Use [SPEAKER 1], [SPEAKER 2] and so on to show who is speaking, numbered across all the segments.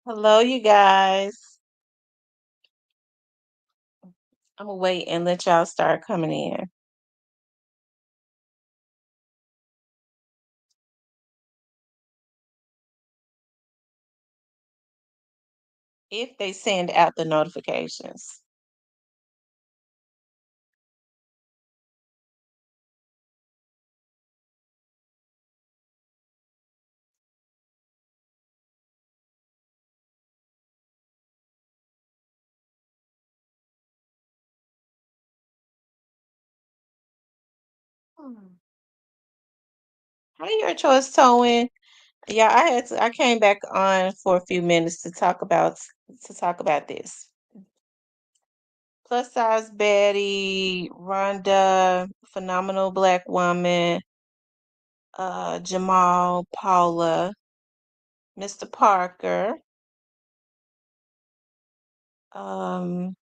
[SPEAKER 1] Hello, you guys. I'm gonna wait and let y'all start coming in. If they send out the notifications. Hmm. Hey, your choice, Towin. Yeah, I came back on for a few minutes to talk about this. Plus size Betty, Rhonda, phenomenal black woman, Jamal, Paula, Mr. Parker, um,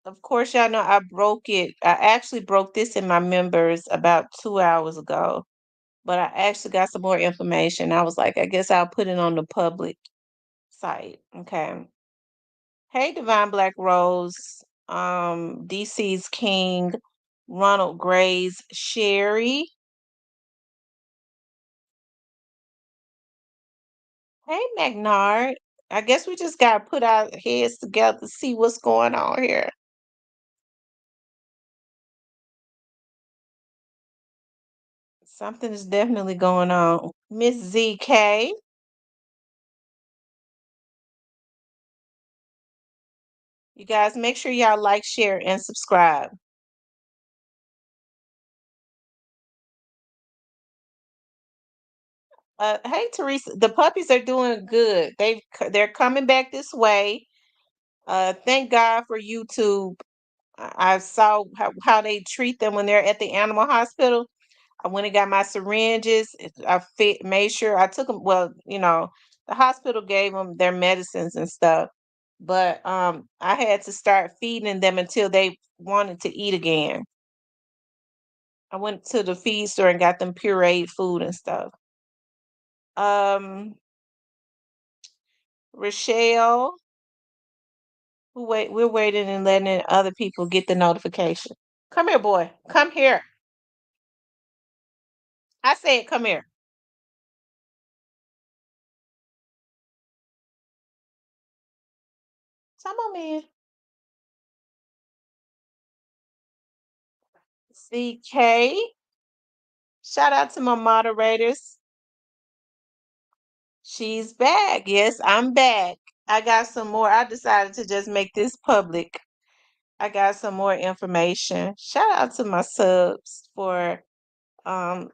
[SPEAKER 1] of course, y'all know I broke it. I actually broke this in my members about 2 hours ago, but I actually got some more information. I was like, I guess I'll put it on the public site. Okay. Hey, Divine Black Rose, DC's King, Ronald Gray's Sherry. Hey, Magnard. I guess we just got to put our heads together to see what's going on here. Something is definitely going on. Miss ZK. You guys make sure y'all like, share, and subscribe. Hey Teresa, the puppies are doing good. They're coming back this way. Thank God for YouTube. I saw how they treat them when they're at the animal hospital. I went and got my syringes. Made sure I took them. Well, the hospital gave them their medicines and stuff, but I had to start feeding them until they wanted to eat again. I went to the feed store and got them pureed food and stuff. Um, Rochelle, we're waiting and letting other people get the notification. Come here, boy. Come here. I said, come here. Come on, man. CK. Shout out to my moderators. She's back. Yes, I'm back. I got some more. I decided to just make this public. I got some more information. Shout out to my subs for um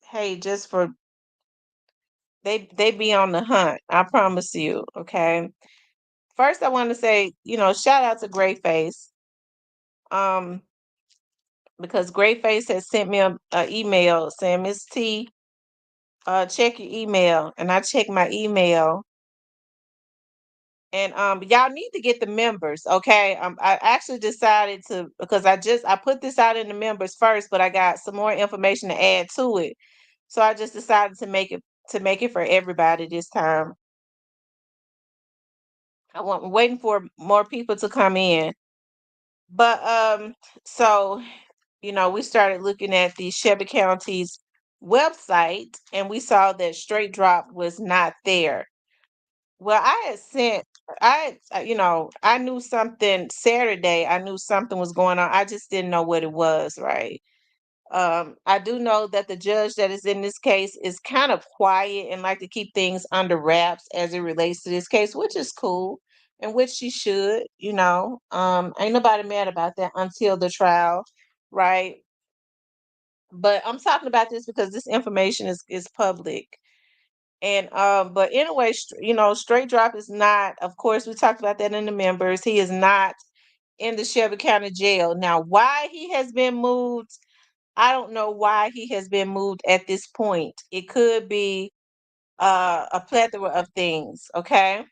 [SPEAKER 1] hey, just for they be on the hunt. I promise you, okay? First I want to say, shout out to Great Face. Um because Great Face has sent me a email saying, Miss T, check your email. And I checked my email. And y'all need to get the members, okay? I actually decided to, because I put this out in the members first, but I got some more information to add to it. So I just decided to make it for everybody this time. I'm waiting for more people to come in. But so we started looking at the Shelby County's website and we saw that Straightdropp was not there. Well, I knew something Saturday. I knew something was going on. I just didn't know what it was, right? I do know that the judge that is in this case is kind of quiet and like to keep things under wraps as it relates to this case, which is cool and which she should, ain't nobody mad about that until the trial, right? But I'm talking about this because this information is public. And but anyway, Straight Drop is not, of course, we talked about that in the members. He is not in the Shelby County Jail. Now, why he has been moved, I don't know why he has been moved at this point. It could be a plethora of things, okay?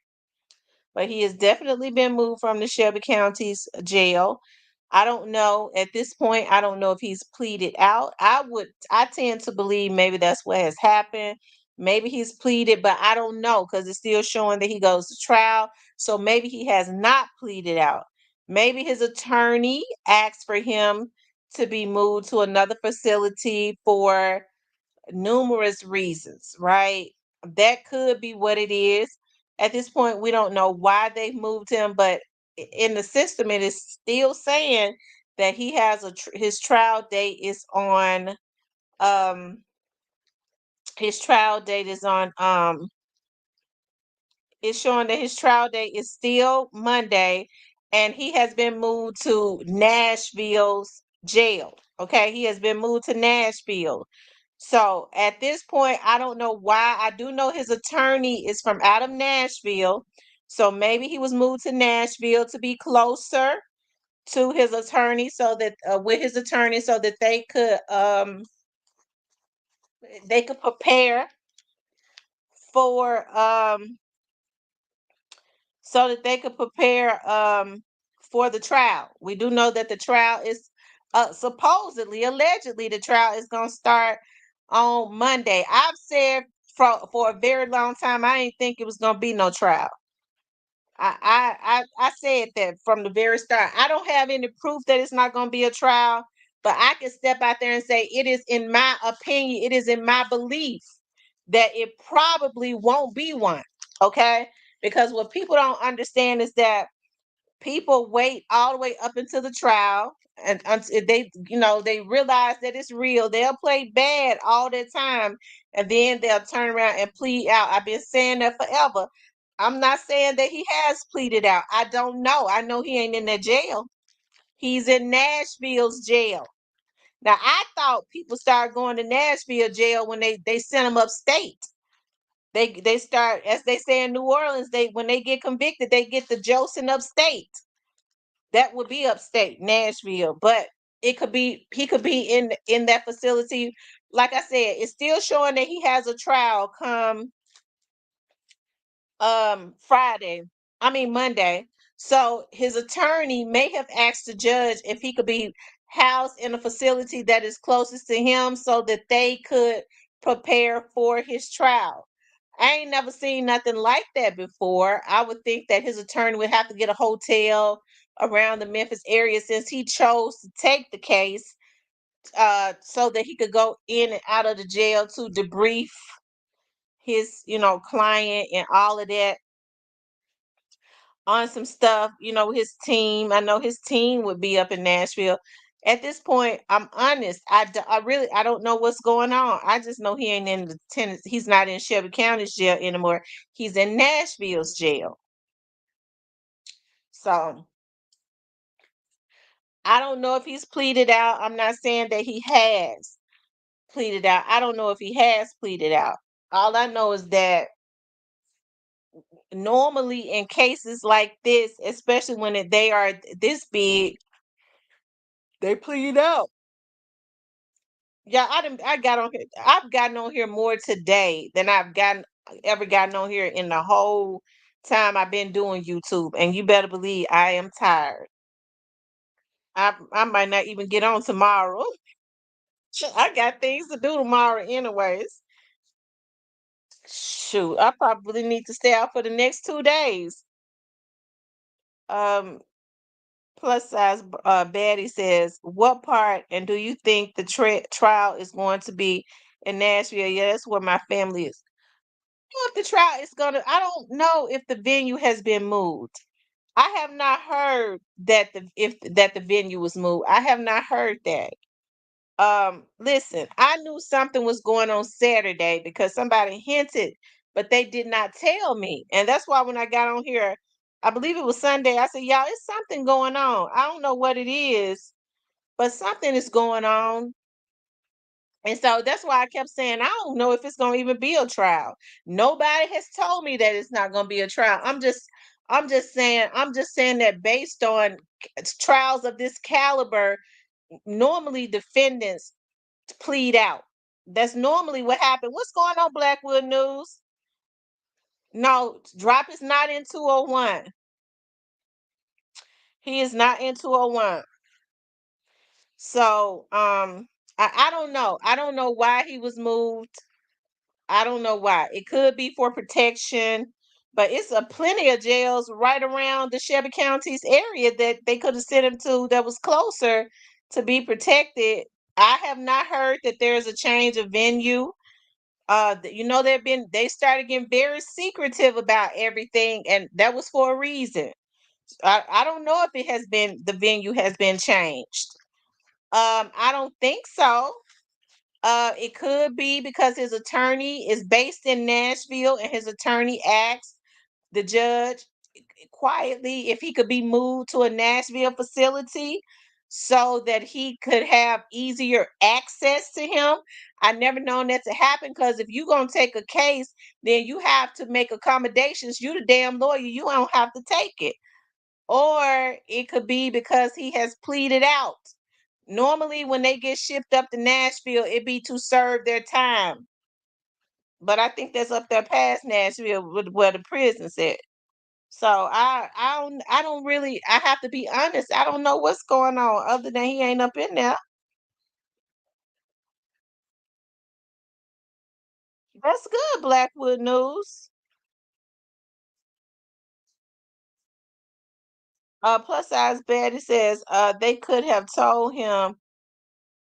[SPEAKER 1] But he has definitely been moved from the Shelby County's jail. I don't know at this point. I don't know if he's pleaded out. I tend to believe maybe that's what has happened. Maybe he's pleaded, but I don't know because it's still showing that he goes to trial. So maybe he has not pleaded out. Maybe his attorney asked for him to be moved to another facility for numerous reasons, right? That could be what it is. At this point, we don't know why they've moved him, but in the system, it is still saying that he has his trial date is on um his trial date is on it's showing that his trial date is still Monday, and he has been moved to Nashville's jail. Okay, he has been moved to Nashville. So at this point, I don't know why. I do know his attorney is from out of Nashville. So maybe he was moved to Nashville to be closer to his attorney so that with his attorney so that they could prepare for so that they could prepare for the trial. We do know that the trial is supposedly, allegedly, the trial is going to start on Monday. I've said for a very long time I didn't think it was going to be no trial. I said that from the very start. I don't have any proof that it's not going to be a trial, but I can step out there and say it is in my opinion, it is in my belief that it probably won't be one. Okay? Because what people don't understand is that people wait all the way up until the trial and until they realize that it's real. They'll play bad all the time and then they'll turn around and plead out. I've been saying that forever. I'm not saying that he has pleaded out. I don't know. I know he ain't in that jail. He's in Nashville's jail. Now I thought people started going to Nashville jail when they sent him upstate. They start, as they say in New Orleans, they when they get convicted, they get the Joseph upstate. That would be upstate Nashville, but it could be he could be in that facility. Like I said, it's still showing that he has a trial come Friday. I mean Monday. So his attorney may have asked the judge if he could be housed in a facility that is closest to him so that they could prepare for his trial. I ain't never seen nothing like that before. I would think that his attorney would have to get a hotel around the Memphis area since he chose to take the case so that he could go in and out of the jail to debrief his client and all of that on some stuff, his team. I know his team would be up in Nashville. At this point, I'm honest. I really I don't know what's going on. I just know he ain't in the Tennessee. He's not in Shelby County's jail anymore. He's in Nashville's jail. So I don't know if he's pleaded out. I'm not saying that he has pleaded out. I don't know if he has pleaded out. All I know is that normally in cases like this, especially when they are this big, they plead out. Yeah, I got on here. I've gotten on here more today than I've gotten on here in the whole time I've been doing YouTube. And you better believe I am tired. I might not even get on tomorrow. I got things to do tomorrow anyways. Shoot, I probably need to stay out for the next 2 days. Um, plus size Betty says, "What part and do you think the trial is going to be in Nashville?" Yeah, that's where my family is. If the trial is gonna, I don't know if the venue has been moved. I have not heard that the venue was moved. I have not heard that. Listen, I knew something was going on Saturday because somebody hinted, but they did not tell me. And that's why when I got on here, I believe it was Sunday, I said, "Y'all, it's something going on. I don't know what it is, but something is going on." And so that's why I kept saying, I don't know if it's going to even be a trial. Nobody has told me that it's not going to be a trial. I'm just saying that based on trials of this caliber, normally defendants plead out. That's normally what happened. What's going on, Blackwood News? No, Drop is not in 201. He is not in 201. So I don't know. I don't know why he was moved. I don't know why. It could be for protection, but it's a plenty of jails right around the Shelby County's area that they could have sent him to that was closer to be protected. I have not heard that there's a change of venue. They started getting very secretive about everything, and that was for a reason. I don't know if it has been the venue has been changed. I don't think so. It could be because his attorney is based in Nashville, and his attorney asked the judge quietly if he could be moved to a Nashville facility so that he could have easier access to him. I never known that to happen because if you're gonna take a case, then you have to make accommodations. You the damn lawyer, you don't have to take it. Or it could be because he has pleaded out. Normally, when they get shipped up to Nashville, it be to serve their time. But I think that's up there past Nashville with where the prison's at. So I don't really I have to be honest, I don't know what's going on other than he ain't up in there. That's good, Blackwood News. Plus size Betty says they could have told him,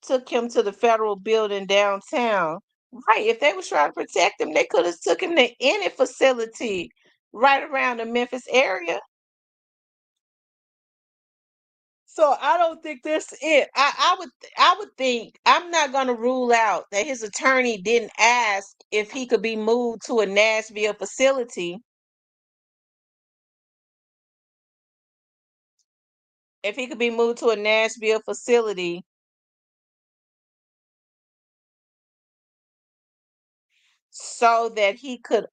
[SPEAKER 1] took him to the federal building downtown. Right. If they was trying to protect him, they could have took him to any facility right around the Memphis area. So I don't think that's it. I would think I'm not gonna rule out that his attorney didn't ask if he could be moved to a Nashville facility, if he could be moved to a Nashville facility so that he could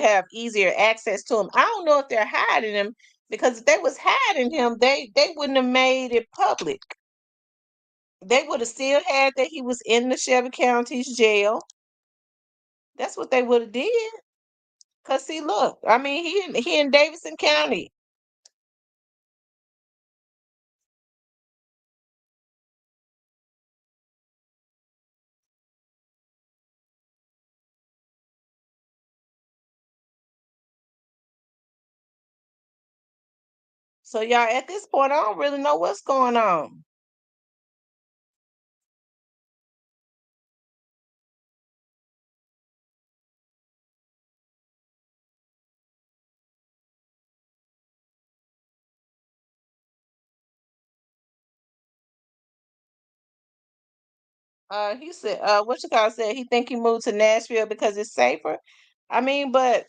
[SPEAKER 1] have easier access to him. I don't know if they're hiding him because if they was hiding him, they wouldn't have made it public. They would have still had that he was in the Shelby County's jail. That's what they would have did. Cause see, look, I mean, he in Davidson County, so y'all at this point, I don't really know what's going on. He said, what you call said he think he moved to Nashville because it's safer. I mean, but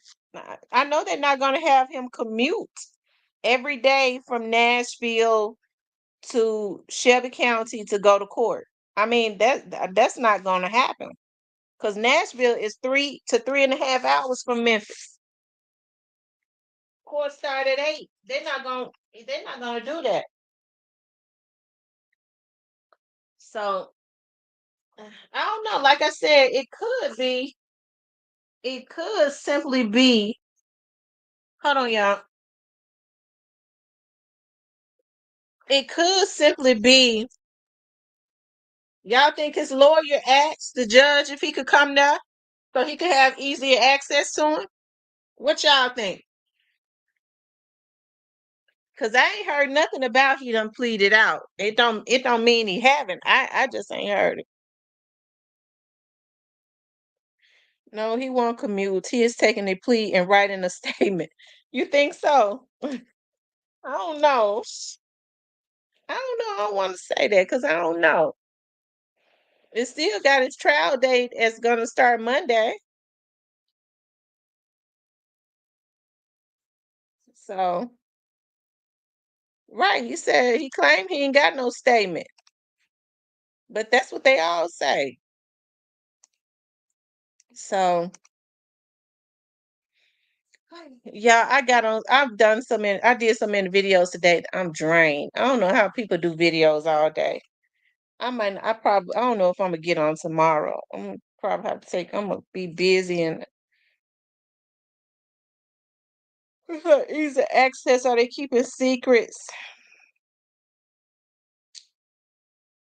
[SPEAKER 1] I know they're not gonna have him commute every day from Nashville to Shelby County to go to court. I mean, that's not gonna happen because Nashville is 3 to 3.5 hours from Memphis. Court start at 8. They're not gonna do that. So I don't know. Like I said, it could simply be, hold on, y'all. It could simply be, y'all think his lawyer asked the judge if he could come there so he could have easier access to him? What y'all think? Cause I ain't heard nothing about he done pleaded out. It don't mean he haven't. I just ain't heard it. No, he won't commute. He is taking a plea and writing a statement. You think so? I don't know. I don't know. I don't want to say that because I don't know. It still got its trial date as gonna start Monday. So right, he said he claimed he ain't got no statement. But that's what they all say. So yeah, I did so many videos today. I'm drained. I don't know how people do videos all day. I don't know if I'm gonna get on tomorrow. I'm gonna probably have to take I'm gonna be busy and Easy access. Are they keeping secrets?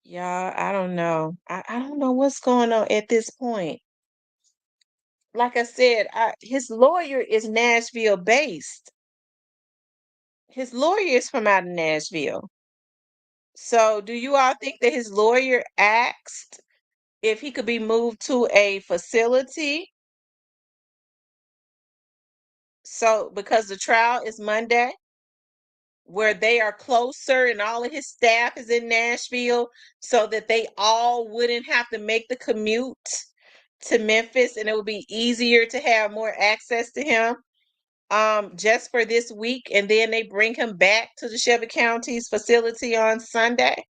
[SPEAKER 1] Y'all, I don't know. I don't know what's going on at this point. Like I said, his lawyer is Nashville based. His lawyer is from out of Nashville. So, do you all think that his lawyer asked if he could be moved to a facility? So, because the trial is Monday, where they are closer and all of his staff is in Nashville, so that they all wouldn't have to make the commute to Memphis and it would be easier to have more access to him just for this week, and then they bring him back to the Shelby County's facility on Sunday.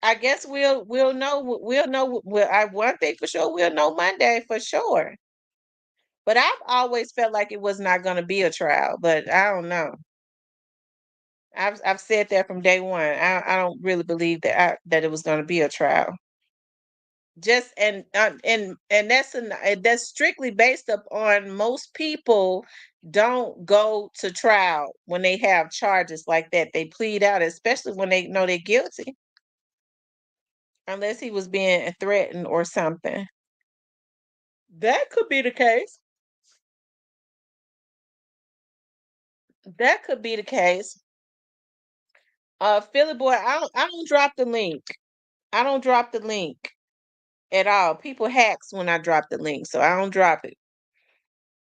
[SPEAKER 1] I guess we'll know well, I one thing for sure, we'll know Monday for sure. But I've always felt like it was not going to be a trial, but I don't know. I've said that from day one. I don't really believe that it was going to be a trial. Just and that's strictly based upon most people don't go to trial when they have charges like that. They plead out, especially when they know they're guilty, unless he was being threatened or something. That could be the case. That could be the case. Philly boy, I don't drop the link. I don't drop the link at all. People hacks when I drop the link, so I don't drop it.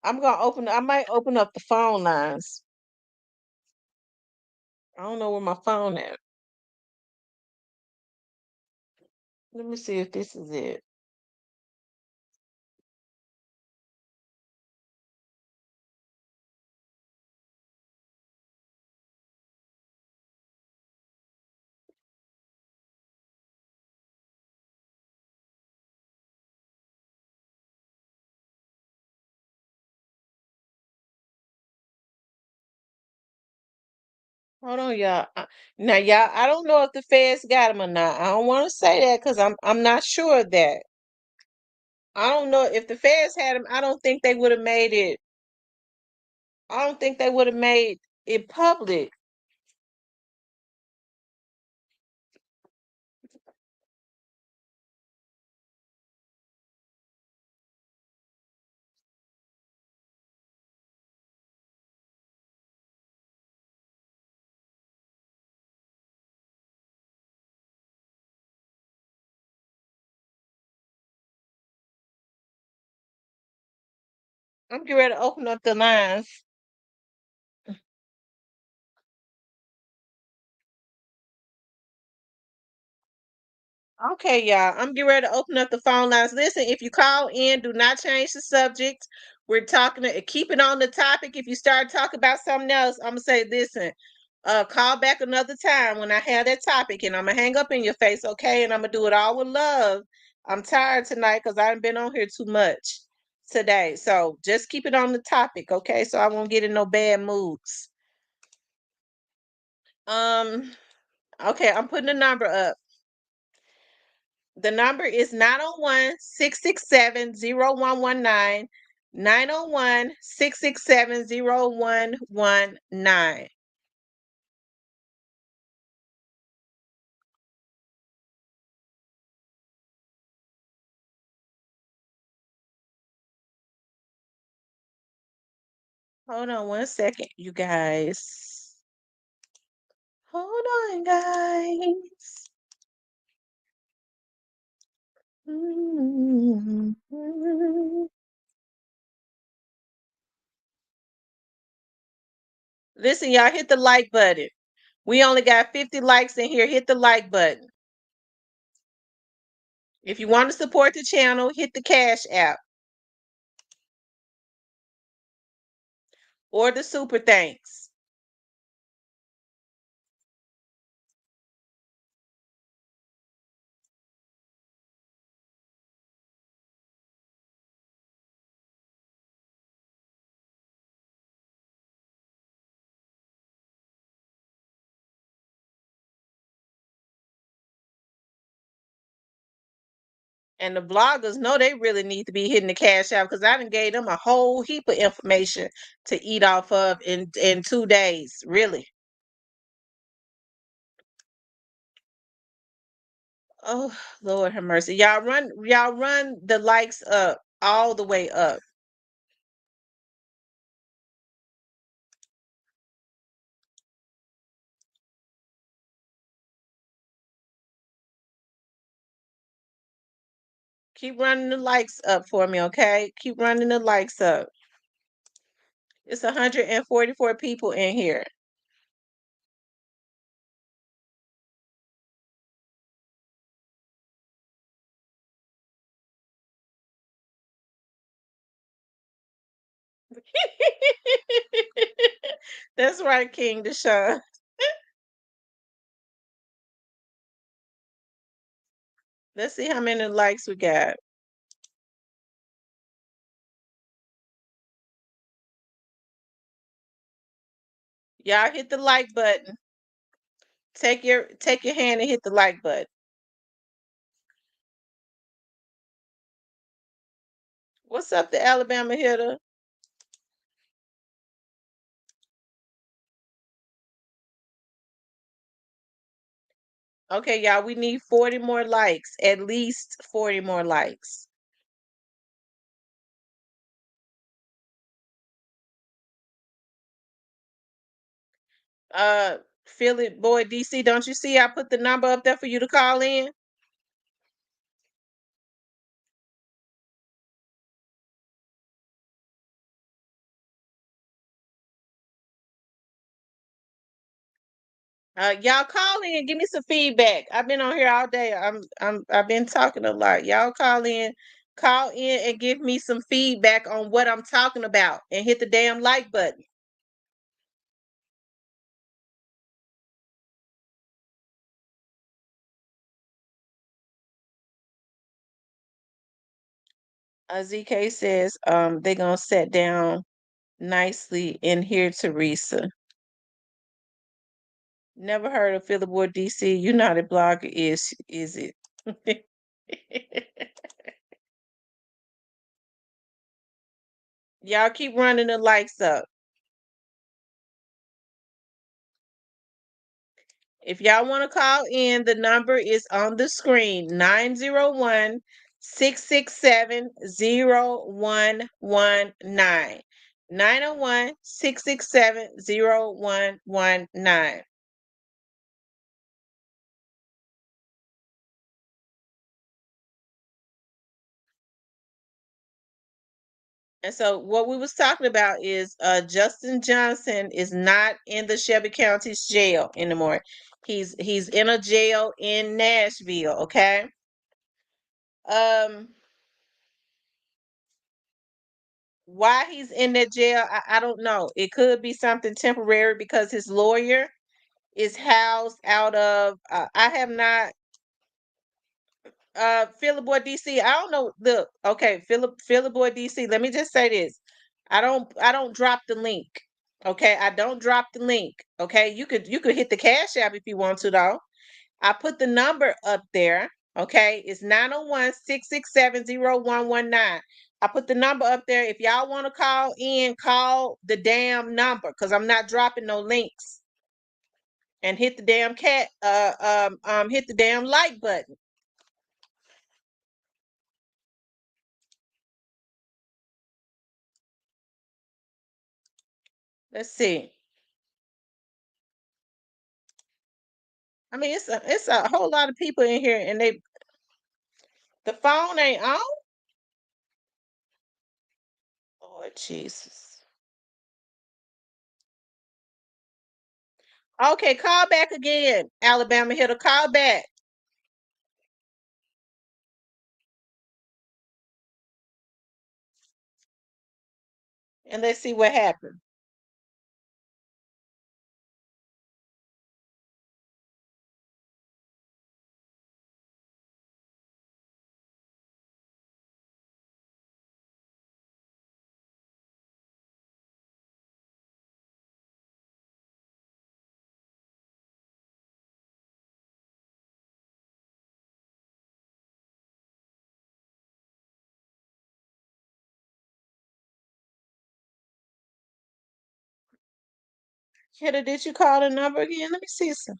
[SPEAKER 1] I might open up the phone lines. I don't know where my phone at. Let me see if this is it. Hold on, y'all. Now, y'all, I don't know if the feds got him or not. I don't want to say that because I'm not sure of that. I don't know if the feds had him. I don't think they would have made it. I don't think they would have made it public. I'm getting ready to open up the lines. Okay, y'all. I'm getting ready to open up the phone lines. Listen, if you call in, do not change the subject. We're talking to keep it on the topic. If you start talking about something else, I'm gonna say, listen, call back another time when I have that topic, and I'm gonna hang up in your face, okay? And I'm gonna do it all with love. I'm tired tonight because I haven't been on here too much today. So just keep it on the topic, okay? So I won't get in no bad moods. Um, okay, I'm putting the number up. The number is 901-667-0119. 901-667-0119. Hold on one second, you guys. Hold on, guys. Mhm. Listen, y'all, hit the like button. We only got 50 likes in here. Hit the like button. If you want to support the channel, hit the Cash App or the Super Thanks. And the bloggers know they really need to be hitting the cash out because I done gave them a whole heap of information to eat off of in 2 days. Really. Oh, Lord have mercy. Y'all run the likes up all the way up. Keep running the likes up for me, okay? Keep running the likes up. It's 144 people in here. That's right, King Deshaun. Let's see how many likes we got. Y'all hit the like button. Take your hand and hit the like button. What's up, the Alabama hitter? Okay, y'all, we need 40 more likes. At least 40 more likes. Uh, Philly boy DC, don't you see I put the number up there for you to call in? Y'all call in, give me some feedback. I've been on here all day. I've been talking a lot. Y'all call in and give me some feedback on what I'm talking about and hit the damn like button. ZK says they gonna sit down nicely in here, Teresa. Never heard of Philly Boy DC. You not a blogger, is it? Y'all keep running the likes up. If y'all want to call in, the number is on the screen 901 667 0119. 901 667 0119. And so what we was talking about is Justin Johnson is not in the Shelby County's jail anymore. He's in a jail in Nashville, okay? Um why he's in that jail, I don't know. It could be something temporary because his lawyer is housed out of I have not Philip Boy DC. I don't know. Look, okay, Philip Boy DC. Let me just say this. I don't drop the link. Okay, I don't drop the link. Okay, you could hit the cash app if you want to though. I put the number up there. Okay, it's 901 667 0119. I put the number up there. If y'all want to call in, call the damn number because I'm not dropping no links. And hit the damn hit the damn like button. Let's see. I mean, it's a whole lot of people in here, and the phone ain't on. Lord Jesus. Okay, call back again, Alabama hitter. Call back, and let's see what happened. Kidda, did you call the number again? Let me see some.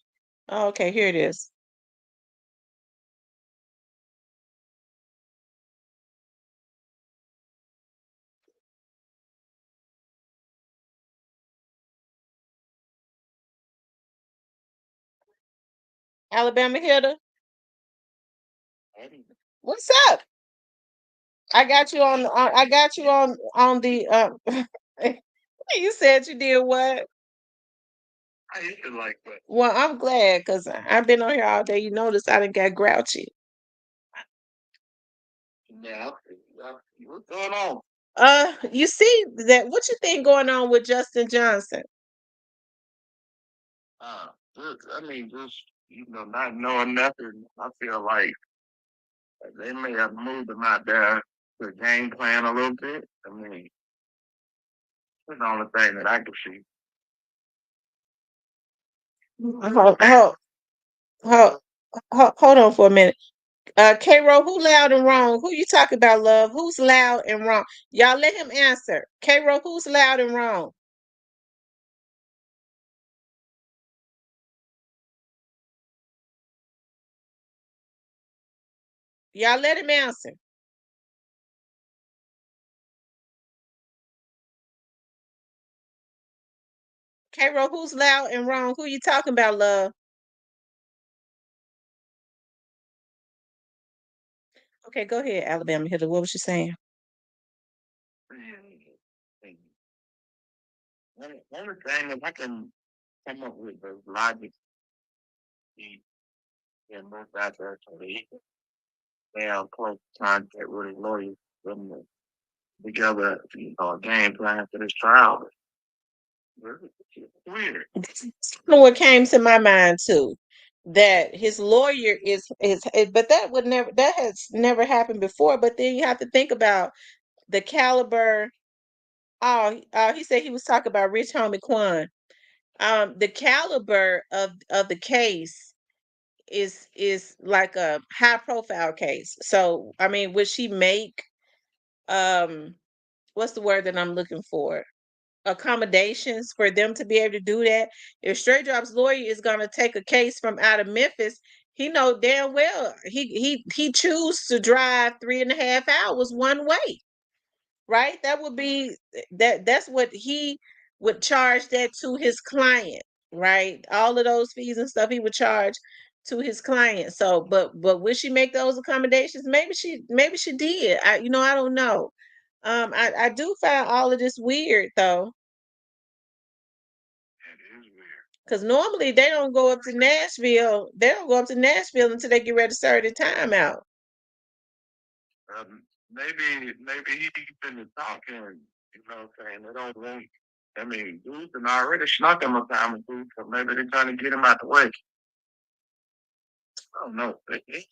[SPEAKER 1] Oh, okay, here it is. Alabama Kidda, what's up? I got you I got you on the you said you did what? I used to like that. Well, I'm glad because I've been on here all day. You notice I didn't get grouchy. Yeah, what's going on? You see that what you think going on with Justin Johnson? I mean, just not knowing nothing. I feel like they may have moved him out there to game plan a little bit. I mean, that's the only thing that I can see. Hold, hold on for a minute. K-Ro, who loud and wrong? Who you talking about, love? Who's loud and wrong? Y'all let him answer. K-Ro, who's loud and wrong? Y'all let him answer. K-Ro, who's loud and wrong? Who you talking about, love? Okay, go ahead, Alabama Hitter. What was you saying? Only thing that I can come up with is logic. And most out there they have close contact with his lawyers putting together, a game plan for this trial. It's weird. What came to my mind too, that his lawyer but that would never that has never happened before. But then you have to think about the caliber. Oh, he said he was talking about Rich Homie Quan. The caliber of the case is like a high profile case. So I mean, would she make um what's the word that I'm looking for? Accommodations for them to be able to do that. If Straight Drop's lawyer is gonna take a case from out of Memphis, he know damn well he choose to drive 3.5 hours one way, right? That would be that's what he would charge that to his client, right? All of those fees and stuff he would charge to his client. So, but would she make those accommodations? Maybe she did. I don't know. I do find all of this weird though. Because normally they don't go up to Nashville. They don't go up to Nashville until they get ready to serve the time out. Maybe he been talking. You know what I'm saying? They don't want. I mean, dude's been already snuck him a time or two, so maybe they're trying to get him out the way. I don't know. It's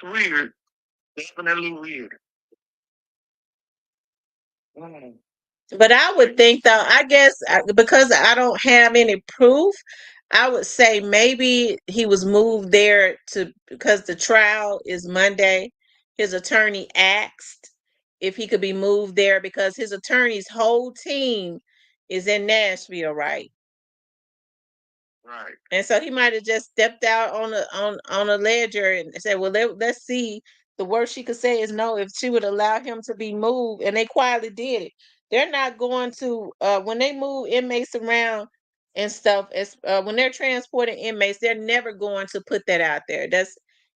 [SPEAKER 1] weird. Definitely weird. Mm. But I would think though, I guess because I don't have any proof, I would say maybe he was moved there to because the trial is Monday. His attorney asked if he could be moved there because his attorney's whole team is in Nashville, right? Right. And so he might have just stepped out on a ledger and said, "Well, let's see." The worst she could say is no. If she would allow him to be moved, and they quietly did it, they're not going to when they move inmates around and stuff. As when they're transporting inmates, they're never going to put that out there.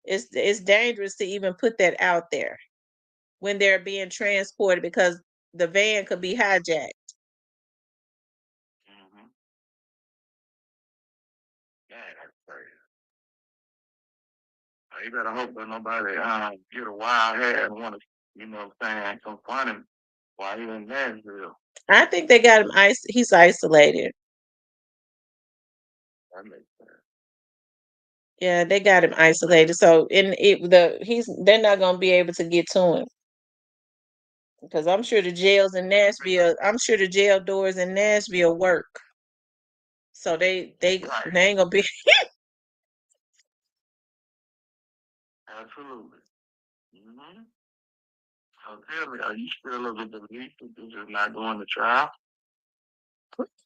[SPEAKER 1] It's dangerous to even put that out there when they're being transported because the van could be hijacked. Hmm. Yeah, that's crazy. You better hope that nobody get a wild head and want to, what I'm saying, confront him while he's in Nashville. I think they got him he's isolated. That makes sense. Yeah, they got him isolated. So they're not gonna be able to get to him. Because I'm sure the jail doors in Nashville work. So they ain't gonna be absolutely. Mm-hmm. So tell me, are you still of the belief that this is not going to trial?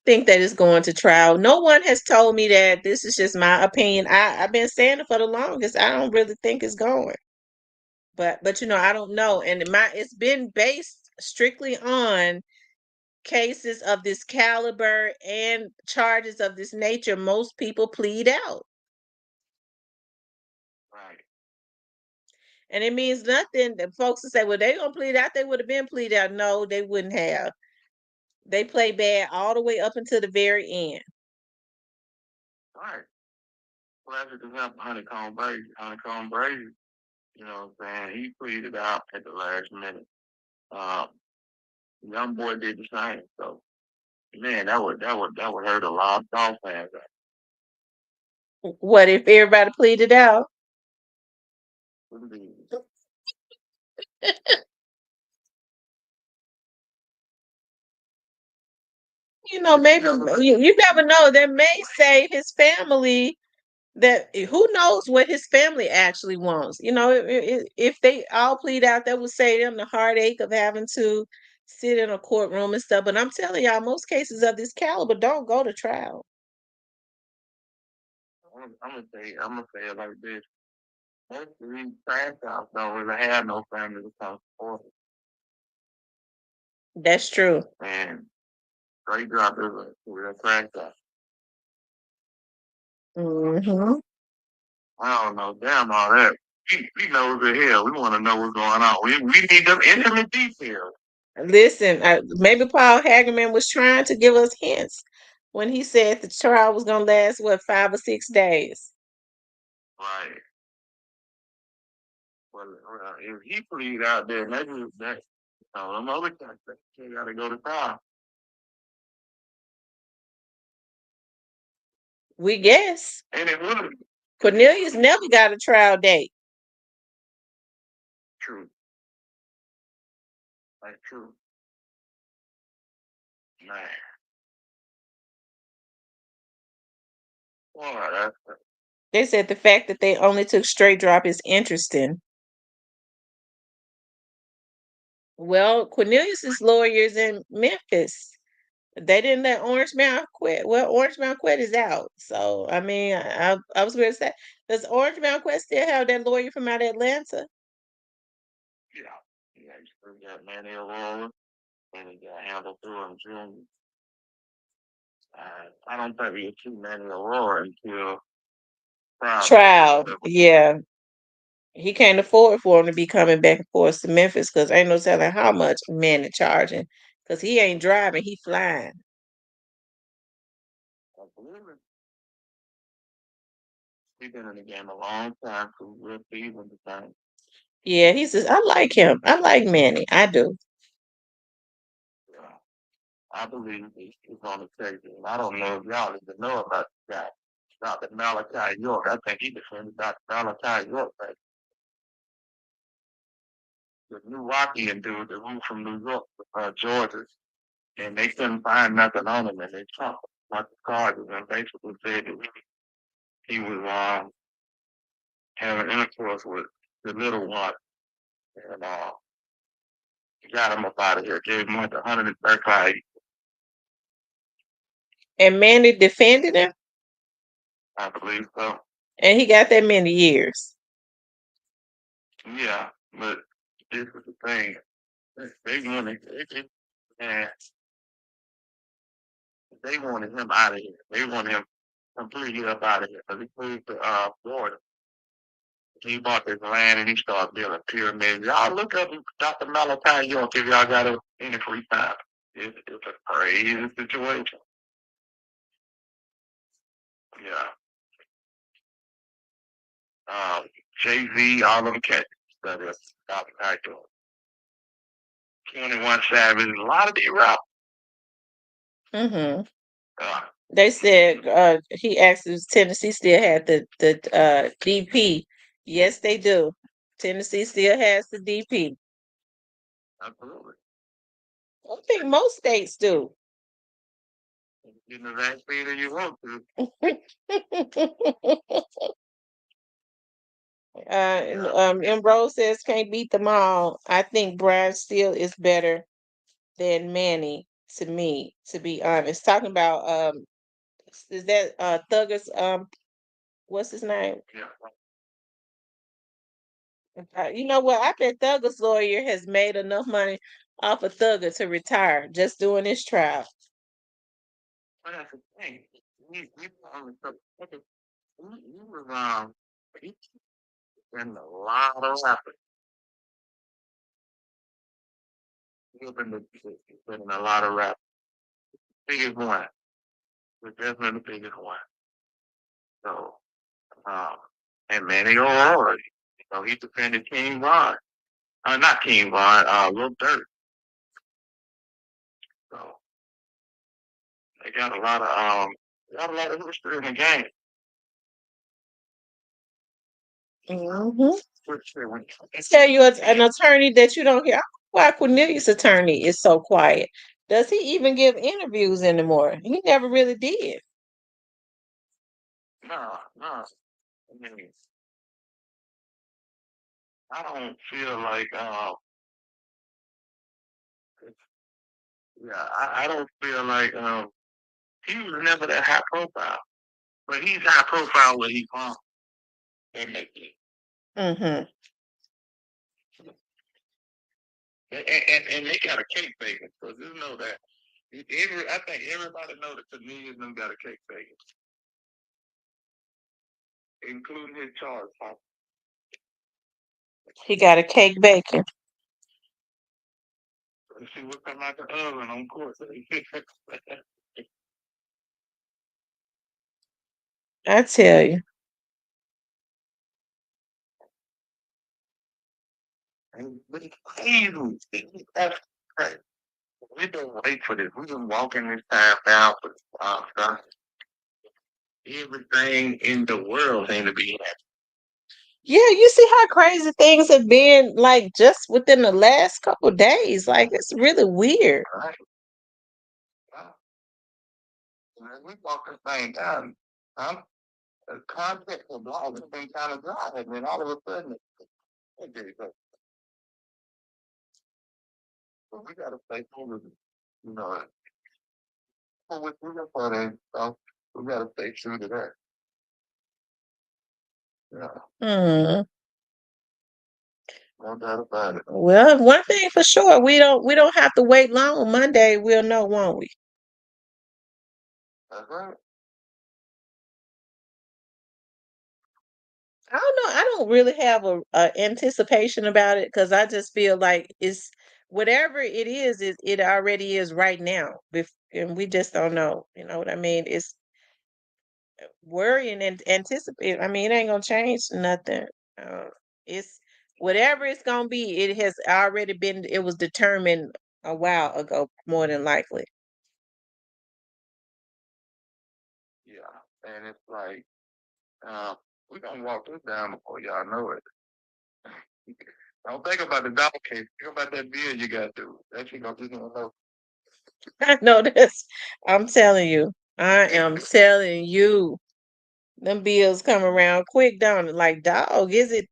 [SPEAKER 1] Think that it's going to trial. No one has told me that. This is just my opinion. I've been saying it for the longest. I don't really think it's going. But I don't know. And it's been based strictly on cases of this caliber and charges of this nature. Most people plead out.
[SPEAKER 2] Right.
[SPEAKER 1] And it means nothing. The folks will say, well, they gonna plead out, they would have been plead out. No, they wouldn't have. They play bad all the way up until the very end.
[SPEAKER 2] Right. Classic example, Honeycomb Brady. Honeycomb Brady, you know what I'm saying? He pleaded out at the last minute. Um, young boy did the same. So man, that would hurt a lot of golf fans.
[SPEAKER 1] What if everybody pleaded out? Maybe you never know. That may save his family. That who knows what his family actually wants. If they all plead out, that would save them the heartache of having to sit in a courtroom and stuff. But I'm telling y'all, most cases of this caliber don't go to trial.
[SPEAKER 2] I'm gonna say it like this. Most of these trash outs don't really have no family to come support it.
[SPEAKER 1] That's true.
[SPEAKER 2] And Straightdropp is a real trash out.
[SPEAKER 1] Hmm.
[SPEAKER 2] I don't know, damn all that. We know the hell. We want to know what's going on. We need them intimate details.
[SPEAKER 1] Listen, maybe Paul Hagerman was trying to give us hints when he said the trial was going to last, what, 5 or 6 days.
[SPEAKER 2] Right. Well, if he plead out there, maybe it's that. Them other cats they got to go to trial.
[SPEAKER 1] We guess.
[SPEAKER 2] And it would.
[SPEAKER 1] Cornelius never got a trial date.
[SPEAKER 2] True. That's true. Man. Boy, that's
[SPEAKER 1] They said the fact that they only took Straightdropp is interesting. Well, Cornelius's lawyers in Memphis, they didn't let Orange Mountain quit. Well, Orange Mountain quit is out. So, I mean, I was going to say, does Orange Mountain quit still have that lawyer from out of Atlanta?
[SPEAKER 2] yeah. Yeah, you still got Manny Aurora and he got handled through him Jr. I don't think we see Manny Aurora until trial day.
[SPEAKER 1] Trial. Yeah. He can't afford for him to be coming back and forth to Memphis because ain't no telling how much man is charging. Because he ain't driving, he flying.
[SPEAKER 2] Absolutely. He's been in the game a long time, so we'll see when the time.
[SPEAKER 1] Yeah, he says, I like him. I like Manny. I do.
[SPEAKER 2] Yeah. I believe he's on the take it. I don't know if y'all even know about the guy. Dr. Malachi York. I think he defended Dr. Malachi York, right? The New Rockian dude that moved from New York, Georgia, and they couldn't find nothing on him, and they talked about the charges and basically said that he was having intercourse with the little one, and got him up out of here, gave him like 135.
[SPEAKER 1] And Manny defended him,
[SPEAKER 2] I believe so.
[SPEAKER 1] and he got that many years.
[SPEAKER 2] Yeah, but this is the thing. They wanted, and they wanted him out of here. They wanted him completely up out of here because he moved to Florida. He bought this land and he started building pyramids. Y'all look up Dr. Malachi York if y'all got any free time. It's a crazy situation. Yeah. Jay Z, all them cats that is Dr. York. 21 Savage, a lot of these rap.
[SPEAKER 1] Mm-hmm.
[SPEAKER 2] Uh,
[SPEAKER 1] They said he asked if Tennessee still had the DP. Yes, they do. Tennessee still has the DP.
[SPEAKER 2] absolutely.
[SPEAKER 1] I think most states do.
[SPEAKER 2] You know that speed you want to.
[SPEAKER 1] Rose says can't beat them all. I think Brian Steele is better than Manny. to me, to be honest. Talking about is that Thugger's what's his name?
[SPEAKER 2] Yeah.
[SPEAKER 1] You know what? I bet Thugger's lawyer has made enough money off of Thugger to retire just doing this trial.
[SPEAKER 2] But that's the thing. He probably he was he in a lot of rappers. He was in a lot of rap. Biggest one. Was definitely the biggest one. So um and man, they go hard. You know, he defended King Von. Not King Von, Lil Durk. So they got a lot of history in the game.
[SPEAKER 1] Hmm.
[SPEAKER 2] Which they went
[SPEAKER 1] Tell you an attorney that you don't hear. Why Cornelius' attorney is so quiet? Does he even give interviews anymore? He never really did.
[SPEAKER 2] no, no. I mean, I don't feel like yeah, I don't feel like he was never that high profile. But he's high profile where he's from. And
[SPEAKER 1] Hmm.
[SPEAKER 2] they got a cake baking. So just know that. I think everybody know that Cornelius them got a cake baking, including his charge.
[SPEAKER 1] He got a cake baking.
[SPEAKER 2] Let's see what come out the oven on court.
[SPEAKER 1] I tell you.
[SPEAKER 2] But it's crazy. That's crazy. We've been waiting for this. We've been walking this time down for stuff. Everything in the world seems to be happening.
[SPEAKER 1] Yeah, you see how crazy things have been like just within the last couple days. Like it's really weird.
[SPEAKER 2] Right? Wow. We walk this thing down. I'm the context of law has been kind of dry, and then all of a sudden, okay, so we got to stay true you know, for what we're for that stuff, we got to stay true to that. Yeah,
[SPEAKER 1] Hmm.
[SPEAKER 2] no doubt about it.
[SPEAKER 1] Well, one thing for sure, we don't have to wait long. Monday we'll know, won't we?
[SPEAKER 2] That's right.
[SPEAKER 1] I don't know. I don't really have a anticipation about it because I just feel like it's whatever it is, it already is right now. And we just don't know. You know what I mean? It's worrying and anticipate. I mean, it ain't gonna change nothing. Uh, it's whatever it's gonna be. It has already been. It was determined a while ago, more than likely.
[SPEAKER 2] Yeah, and it's like, uh, we're going to walk this down before y'all know it. Don't think about the dollar case. Think about that bill you got to do. That you going to know.
[SPEAKER 1] I know this. I'm telling you. I am telling you. Them bills come around quick, don't it? Like, dog, is it?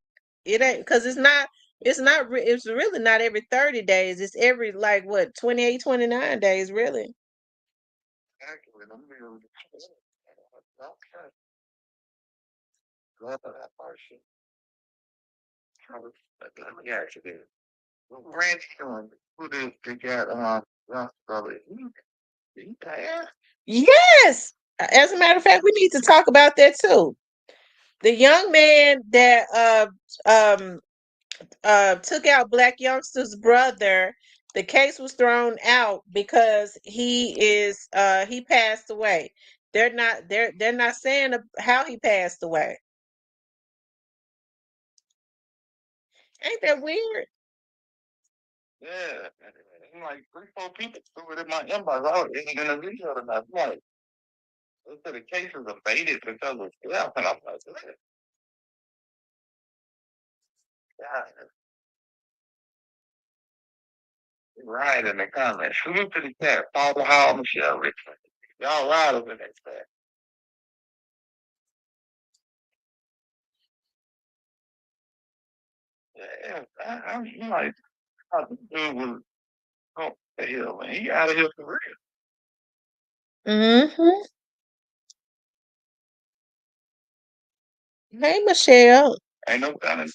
[SPEAKER 1] It ain't because it's not. It's not. It's really not every 30 days. It's every like what 28, 29 days, really.
[SPEAKER 2] Actually, them bills. Okay. Glad for that part. Shit. Let me ask you this. Randy doing who they got Young brother. He passed.
[SPEAKER 1] Yes. As a matter of fact, we need to talk about that too. The young man that um took out Black Youngster's brother, the case was thrown out because he passed away. They're not saying how he passed away. Ain't that weird?
[SPEAKER 2] Yeah. And like 3, 4 people threw it in my inbox. I was in a video tonight. I'm like, they said the case was abated because of death. And I'm like, God, right in the comments. Salute to the chat. Paul Hall, Michelle Richmond. Y'all right up in that chat. Yeah, I'm like, I thought the dude was The hell, man, he out of here for real.
[SPEAKER 1] Mm-hmm. Hey, Michelle.
[SPEAKER 2] Ain't no telling.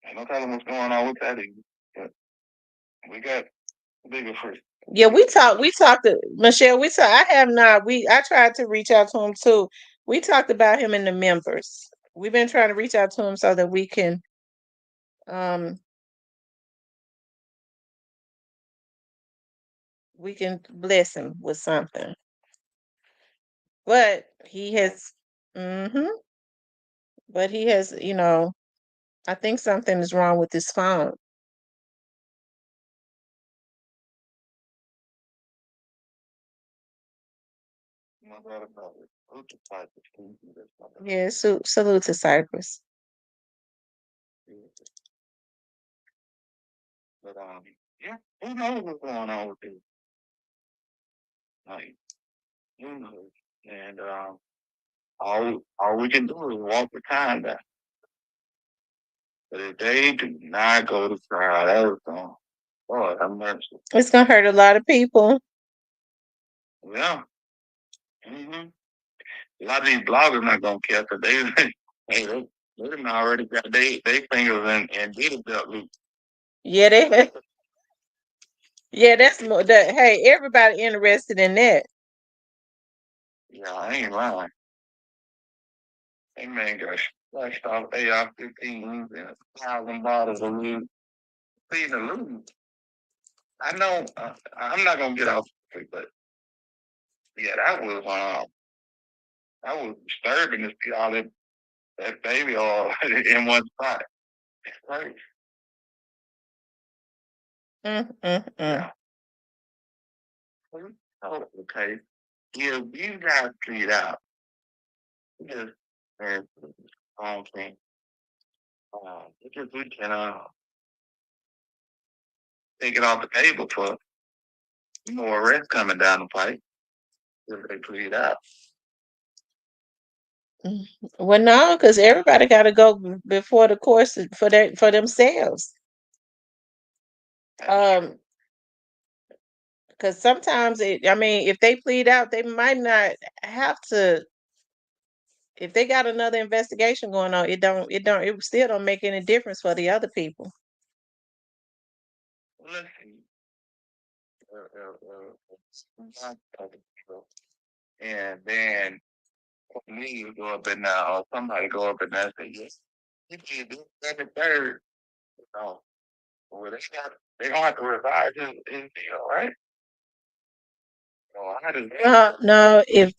[SPEAKER 2] Ain't no telling what's going on with that either. But we got bigger fish.
[SPEAKER 1] Yeah, we talked to Michelle, I have not, I tried to reach out to him too. We talked about him in the members. We've been trying to reach out to him so that um we can bless him with something. But he has mm-hmm. But he has, I think something is wrong with his phone.
[SPEAKER 2] No doubt about it. Who's the type of thing that's not that?
[SPEAKER 1] Yeah, salute to Cyprus.
[SPEAKER 2] But yeah, who knows what's going on with this? Like, who knows? And all we can do is walk the time back. But if they do not go to trial, that was going, Lord have mercy.
[SPEAKER 1] It's gonna hurt a lot of people.
[SPEAKER 2] Yeah. Mm-hmm. A lot of these bloggers not gonna care because they done already got they fingers in did belt loop.
[SPEAKER 1] Yeah, they yeah, that's more that hey, everybody interested in that.
[SPEAKER 2] Yeah, I ain't lying. They man got slashed off AR-15s and 1,000 bottles of loot. See the loot. I know. I'm not gonna get off, but yeah, that was disturbing to see all that baby all in one spot. Right.
[SPEAKER 1] Mm.
[SPEAKER 2] Yeah. Oh, okay. Yeah, you guys figured out. Just okay. Because we can take it off the table for more rent coming down the pipe. If they clear it out.
[SPEAKER 1] Well, no, because everybody got to go before the course for themselves. Um, because sometimes I mean, if they plead out, they might not have to. If they got another investigation going on, it still don't make any difference for the other people.
[SPEAKER 2] Let's see. And then me go up in there, or somebody go up in there and say, yes, you did this, that, and the third. No. Well, they don't have to revise his deal, right? No, I just
[SPEAKER 1] No, if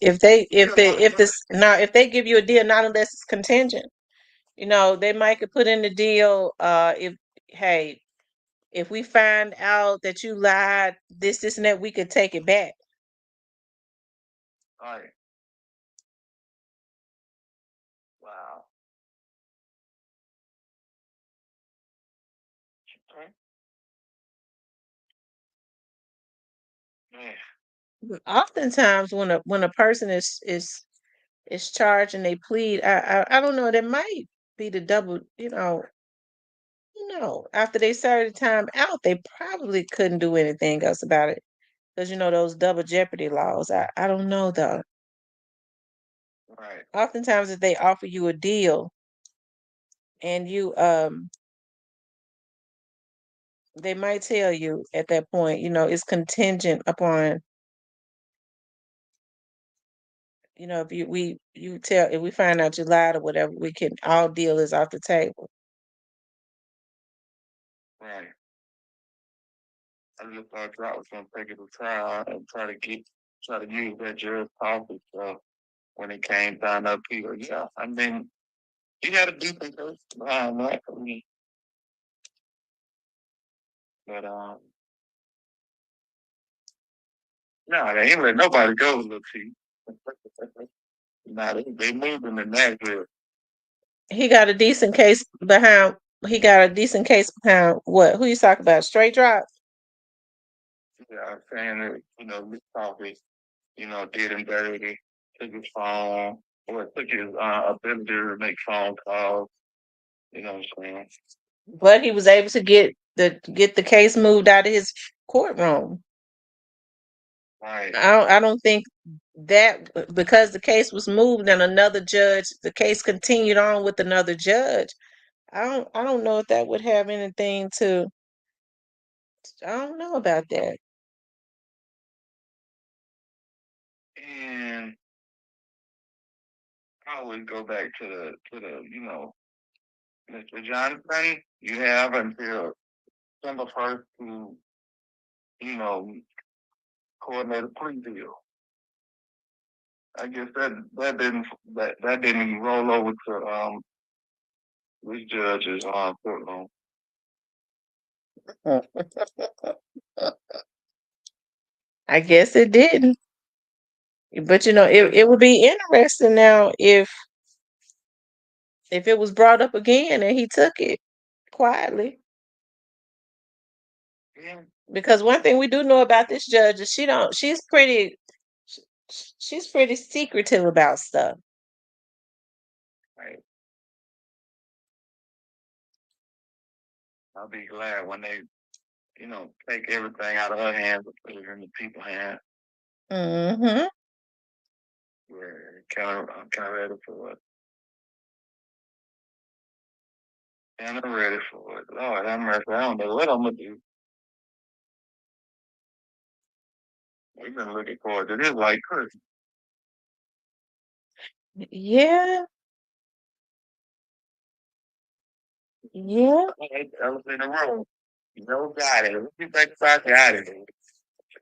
[SPEAKER 1] they give you a deal, not unless it's contingent. They might could put in the deal. If hey, if we find out that you lied, this, and that, we could take it back.
[SPEAKER 2] all right. Wow. Okay. Man.
[SPEAKER 1] Oftentimes, when a person is charged and they plead, I don't know. That might be the double. After they serve the time out, they probably couldn't do anything else about it because those double jeopardy laws. I don't know though.
[SPEAKER 2] Right.
[SPEAKER 1] Oftentimes, if they offer you a deal and they might tell you at that point, it's contingent upon, if if we find out you lied or whatever, we can all deal is off the table.
[SPEAKER 2] Right. I just thought I was gonna take it to trial and try to use that judge office when it came down up here. Yeah, I mean, he had a decent case, right? I mean, but no, they ain't let nobody go. Look, see, nah, they moved him to Nashville.
[SPEAKER 1] He got a decent case behind. He got a decent case behind what? Who you talking about? Straightdropp.
[SPEAKER 2] Yeah, I'm saying that this coffee, did him dirty, took his phone, or took his ability to make phone calls. You know what I'm saying?
[SPEAKER 1] But he was able to get get the case moved out of his courtroom.
[SPEAKER 2] Right.
[SPEAKER 1] I don't think that because the case was moved and another judge, the case continued on with another judge. I don't know if that would have anything to. I don't know about that.
[SPEAKER 2] And I always go back to the Mr. Johnson. You have until December 1st to you know coordinate a plea deal. I guess that didn't roll over to this judge's courtroom.
[SPEAKER 1] I guess it didn't. But it would be interesting now if it was brought up again and he took it quietly.
[SPEAKER 2] Yeah.
[SPEAKER 1] Because one thing we do know about this judge is she's pretty secretive about stuff.
[SPEAKER 2] Right. I'll be glad when they take everything out of her hands and put it in the people's hands.
[SPEAKER 1] Mm-hmm.
[SPEAKER 2] I'm kind of ready for it. Kind of ready for it. Lord have mercy. I don't know what I'm gonna do. We've been looking forward to this like Christmas.
[SPEAKER 1] Yeah, yeah.
[SPEAKER 2] Elephant in the room. No got it. What you think about got it?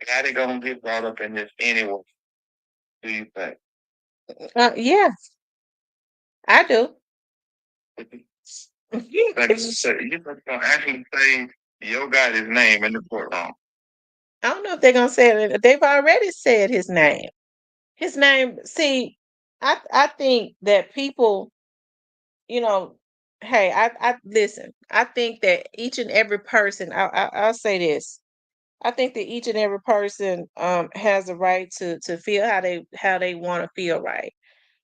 [SPEAKER 2] Got it gonna get brought up in this anyway. Do you think?
[SPEAKER 1] Yeah, I do.
[SPEAKER 2] You think gonna actually say yo got his name in the courtroom?
[SPEAKER 1] I don't know if they're gonna say it. They've already said his name. His name. See, I think that people, you know, hey, I listen. I think that each and every person. I'll say this. I think that each and every person has a right to feel how they want to feel, right.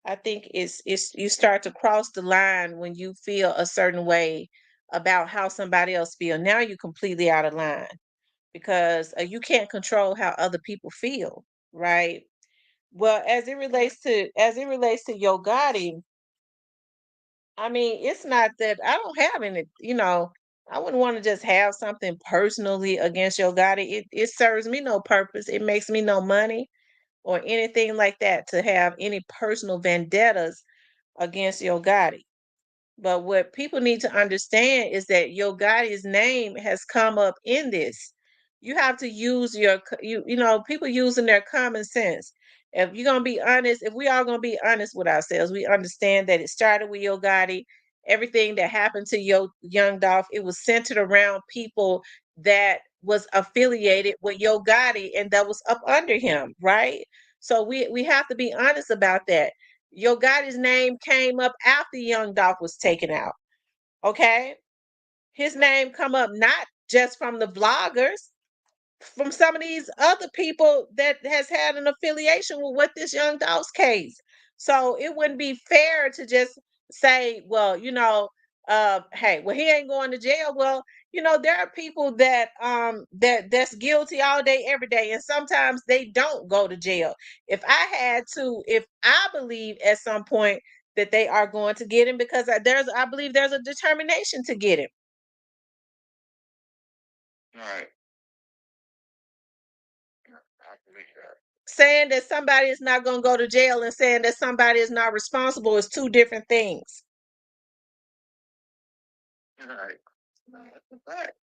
[SPEAKER 1] I think it's you start to cross the line when you feel a certain way about how somebody else feel. Now you're completely out of line because you can't control how other people feel, right? Well, as it relates to Yo Gotti, I mean, it's not that I don't have any, I wouldn't want to just have something personally against Yo Gotti. It serves me no purpose. It makes me no money or anything like that to have any personal vendettas against Yo Gotti. But what people need to understand is that Yo Gotti's name has come up in this. You have to use people using their common sense. If you're gonna be honest, if we are gonna be honest with ourselves, we understand that it started with Yo Gotti. Everything that happened to Yo Young Dolph, it was centered around people that was affiliated with Yo Gotti and that was up under him, right? So we have to be honest about that. Yo Gotti's name came up after Young Dolph was taken out. Okay, his name come up not just from the bloggers, from some of these other people that has had an affiliation with this Young Dolph's case. So it wouldn't be fair to just say, well, hey, well, he ain't going to jail. Well, there are people that's guilty all day, every day, and sometimes they don't go to jail. If I believe at some point that they are going to get him because I believe there's a determination to get him.
[SPEAKER 2] Right. I believe that.
[SPEAKER 1] Saying that somebody is not going to go to jail and saying that somebody is not responsible is two different things.
[SPEAKER 2] Right. That's a fact.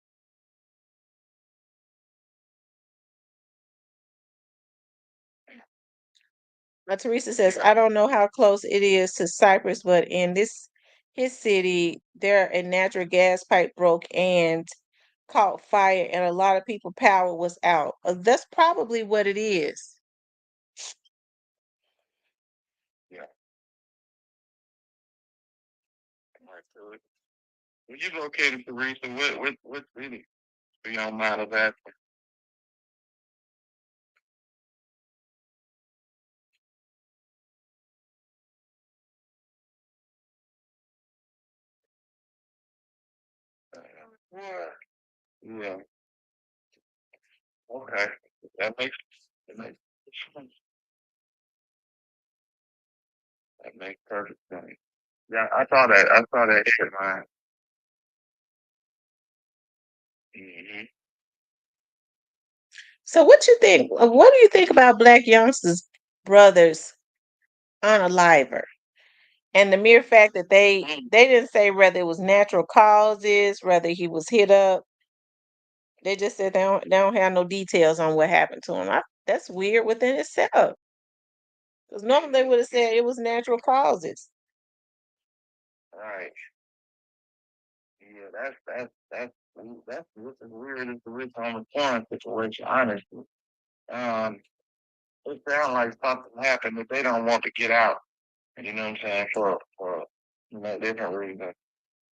[SPEAKER 1] Teresa says,
[SPEAKER 2] Yeah.
[SPEAKER 1] I don't know how close it is to Cyprus, but in his city, there a natural gas pipe broke and caught fire, and a lot of people power was out. That's probably what it is.
[SPEAKER 2] Yeah. Right. So when you located Teresa, what city? Do you don't mind of that? What? Yeah. Okay. That makes sense. That makes perfect sense. Yeah, I saw that. I saw that headline. Mm-hmm.
[SPEAKER 1] So what you think? What do you think about Black youngsters' brothers unaliver, and the mere fact that they didn't say whether it was natural causes, whether he was hit up. They just said they don't have no details on what happened to him. That's weird within itself. Because normally they would have said it was natural causes.
[SPEAKER 2] Right. Yeah, that's what's weird is the rich on the foreign situation, honestly. Um, it sounds like something happened that they don't want to get out. You know what I'm saying? For different reasons.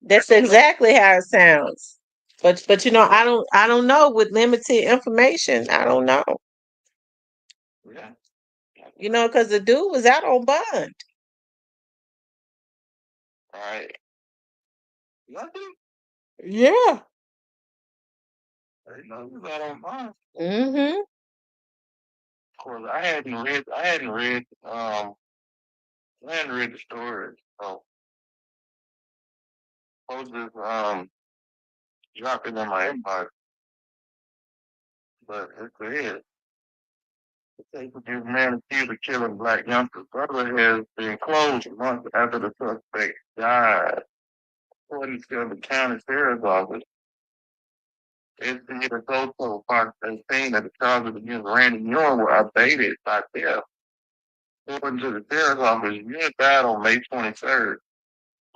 [SPEAKER 1] That's exactly how it sounds. But I don't know with limited information. I don't know.
[SPEAKER 2] Yeah.
[SPEAKER 1] Because the dude was out on bond.
[SPEAKER 2] Right. Nothing.
[SPEAKER 1] Yeah.
[SPEAKER 2] I didn't know you got on mine.
[SPEAKER 1] Mm-hmm.
[SPEAKER 2] Of course, I hadn't read the story. So I was just dropping in my inbox, but it's ahead. The case against man accused of killing black youngsters' brother has been closed months after the suspect died. According to the county sheriff's office, it's the also Fox 18 that the charges against Randy York were updated by theft. According to the sheriff's office, York died on May 23rd.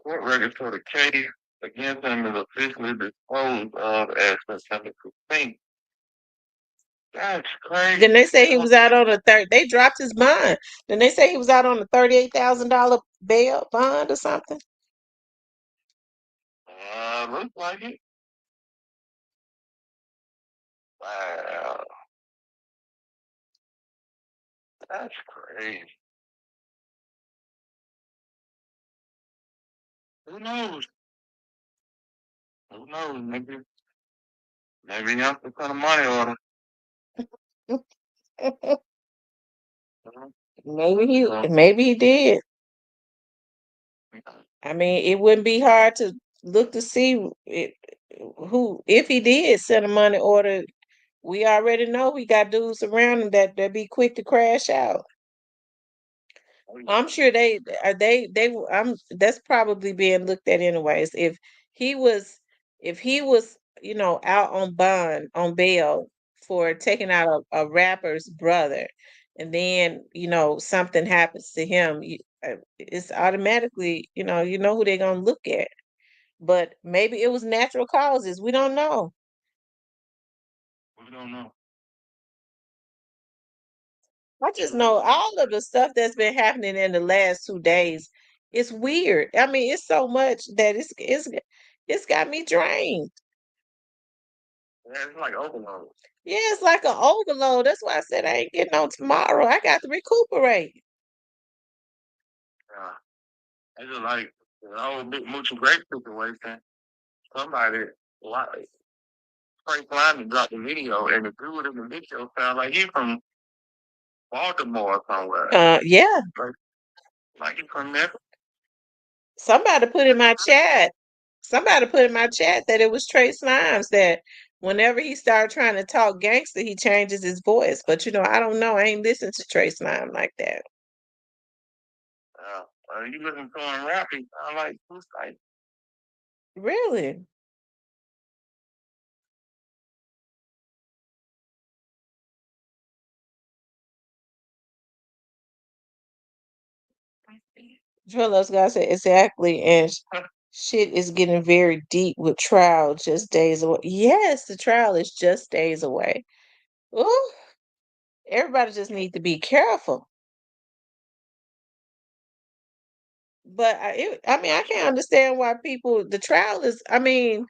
[SPEAKER 2] Court records for the case against him is officially disposed of as September 15th. That's crazy.
[SPEAKER 1] Then they say he was out on a third. They dropped his bond. Then they say he was out on a $38,000 bail bond or something.
[SPEAKER 2] Looks like it. Wow, that's crazy. Who knows? Who knows? Maybe he has to put a money order.
[SPEAKER 1] Maybe he did. I mean, it wouldn't be hard to look to see who, if he did send a money order. We already know we got dudes around him that be quick to crash out. I'm sure that's probably being looked at anyways. He was if he was, out on bond on bail for taking out a rapper's brother, and then, something happens to him, it's automatically, you know who they're gonna look at. But maybe it was natural causes. We don't know.
[SPEAKER 2] We don't know.
[SPEAKER 1] I just know all of the stuff that's been happening in the last 2 days. It's weird. I mean, it's so much that it's got me drained.
[SPEAKER 2] Yeah, it's like overload.
[SPEAKER 1] Yeah, it's like an overload. That's why I said I ain't getting on tomorrow. I got to recuperate.
[SPEAKER 2] Yeah. It's just like the whole big mutual grape situation. Somebody like Frank Lyman dropped the video, and the dude in the video sound like he from Baltimore or somewhere.
[SPEAKER 1] Yeah.
[SPEAKER 2] Like he from there.
[SPEAKER 1] Somebody put in my chat. Somebody put in my chat that it was Trey Slimes that whenever he started trying to talk gangster, he changes his voice. But I don't know. I ain't listened to Trey Slime like that.
[SPEAKER 2] You listen to him rapping, sound like who's like
[SPEAKER 1] Really? Joel God said exactly, and shit is getting very deep with trial just days away. Yes, the trial is just days away. Ooh, everybody just need to be careful. But I mean, I can't understand why people. The trial is. I mean,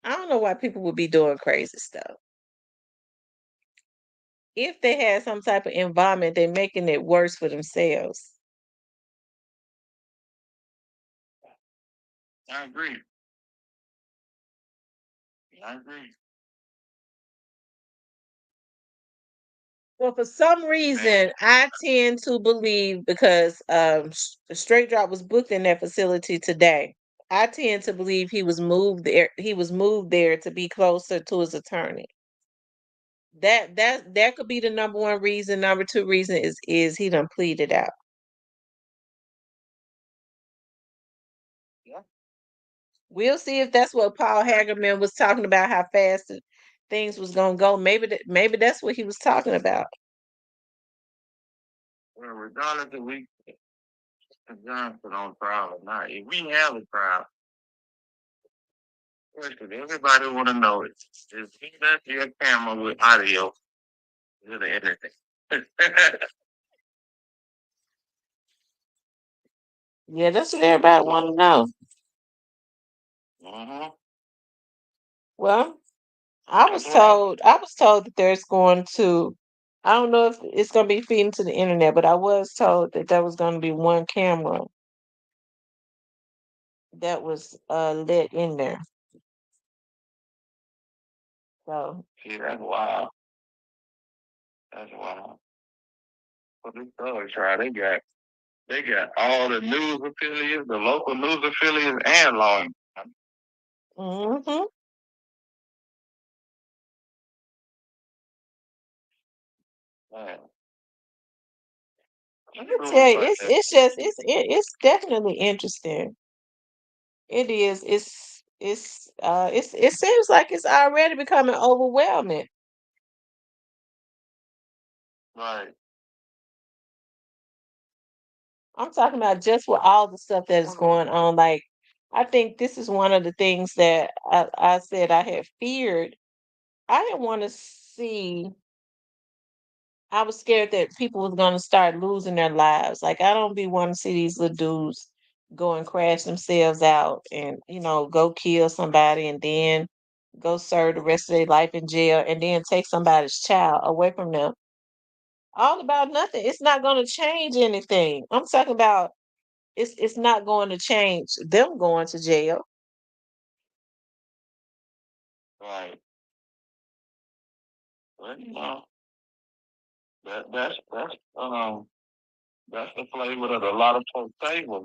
[SPEAKER 1] I don't know why people would be doing crazy stuff. If they had some type of environment, they're making it worse for themselves.
[SPEAKER 2] I agree. I agree.
[SPEAKER 1] Well, for some
[SPEAKER 2] Man,
[SPEAKER 1] reason, I tend to believe because Straight Drop was booked in that facility today. I tend to believe he was moved there. He was moved there to be closer to his attorney. That could be the number one reason. Number two reason is he done pleaded out.
[SPEAKER 2] yeah.
[SPEAKER 1] We'll see if that's what Paul Hagerman was talking about. How fast things was gonna go. Maybe that's what he was talking about.
[SPEAKER 2] Well, regardless if we Johnson on trial or not, if we have a trial, listen, everybody want to know it. Is he left your camera with audio to the anything?
[SPEAKER 1] Yeah, that's what everybody want to know.
[SPEAKER 2] Mm-hmm.
[SPEAKER 1] Well,
[SPEAKER 2] That's what I.
[SPEAKER 1] I was told that there's going to I don't know if it's going to be feeding to the internet, but I was told that there was going to be one camera that was lit in there. So,
[SPEAKER 2] See, that's wild. That's wild. But this other trial, they got all the news affiliates, the local news affiliates, and law enforcement.
[SPEAKER 1] mhm.
[SPEAKER 2] Man,
[SPEAKER 1] Let
[SPEAKER 2] it
[SPEAKER 1] me tell
[SPEAKER 2] looks
[SPEAKER 1] you,
[SPEAKER 2] like that.
[SPEAKER 1] it's just it's definitely interesting. It is. It seems like it's already becoming overwhelming.
[SPEAKER 2] Right,
[SPEAKER 1] I'm talking about just with all the stuff that is going on. Like, I think this is one of the things that I said I had feared. I didn't want to see. I was scared that people was going to start losing their lives. Like, I don't be wanting to see these little dudes go and crash themselves out and go kill somebody and then go serve the rest of their life in jail and then take somebody's child away from them. All about nothing. It's not going to change anything. I'm talking about it's not going to change them going to jail.
[SPEAKER 2] right. Well, that's the flavor that a lot of folks table.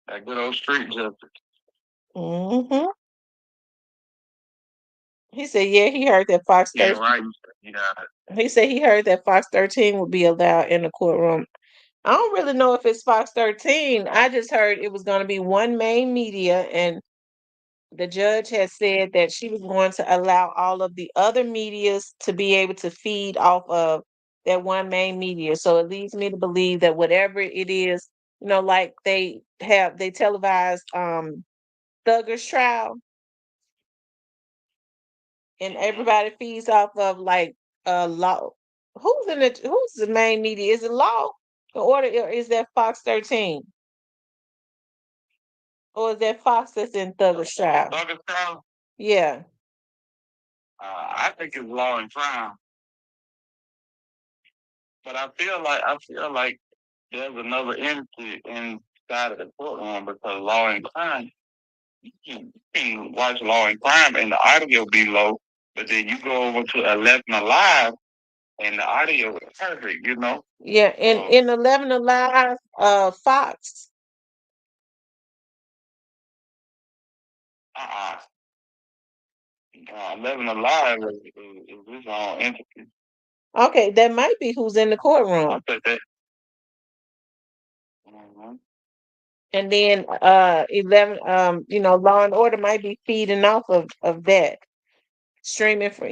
[SPEAKER 2] That good old street justice.
[SPEAKER 1] Hmm. He said, yeah, he heard that Fox
[SPEAKER 2] Yeah,
[SPEAKER 1] 13.
[SPEAKER 2] right. Yeah,
[SPEAKER 1] He said he heard that Fox 13 would be allowed in the courtroom. I don't really know if it's Fox 13. I just heard it was going to be one main media, and the judge had said that she was going to allow all of the other medias to be able to feed off of that one main media. So it leads me to believe that whatever it is, like they televised Thugger's trial, and
[SPEAKER 2] mm-hmm.
[SPEAKER 1] everybody feeds off of like law. Who's the main media? Is it law? The order, or is that Fox 13? Or is that Fox that's in Thugger's trial?
[SPEAKER 2] Douglas County.
[SPEAKER 1] Yeah.
[SPEAKER 2] I think it's law and crime, but I feel like there's another entity inside of the courtroom because law and crime. You can watch law and crime and the audio be low, but then you go over to 11 Alive and the audio is perfect.
[SPEAKER 1] Yeah,
[SPEAKER 2] So
[SPEAKER 1] in 11 Alive, Fox.
[SPEAKER 2] uh 11 Alive is its own entity.
[SPEAKER 1] Okay, that might be who's in the
[SPEAKER 2] I
[SPEAKER 1] courtroom.
[SPEAKER 2] think that. Mm-hmm.
[SPEAKER 1] And then 11 Law and Order might be feeding off of that. Streaming for,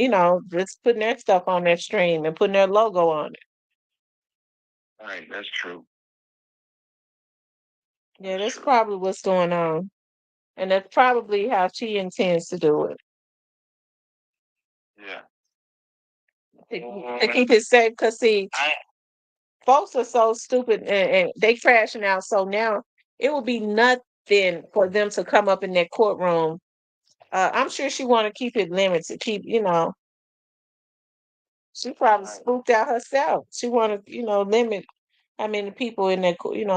[SPEAKER 1] just putting their stuff on their stream and putting their logo on it.
[SPEAKER 2] Right, that's true.
[SPEAKER 1] Yeah,
[SPEAKER 2] That's
[SPEAKER 1] that's
[SPEAKER 2] true.
[SPEAKER 1] probably what's going on. And that's probably how she intends to do it.
[SPEAKER 2] Yeah.
[SPEAKER 1] To keep it safe. Because, see,
[SPEAKER 2] I
[SPEAKER 1] folks are so stupid and they crashing out. So now it would be nothing for them to come up in that courtroom. I'm sure she want to keep it limited. She probably
[SPEAKER 2] right,
[SPEAKER 1] spooked out herself. She want to, limit how many people in that,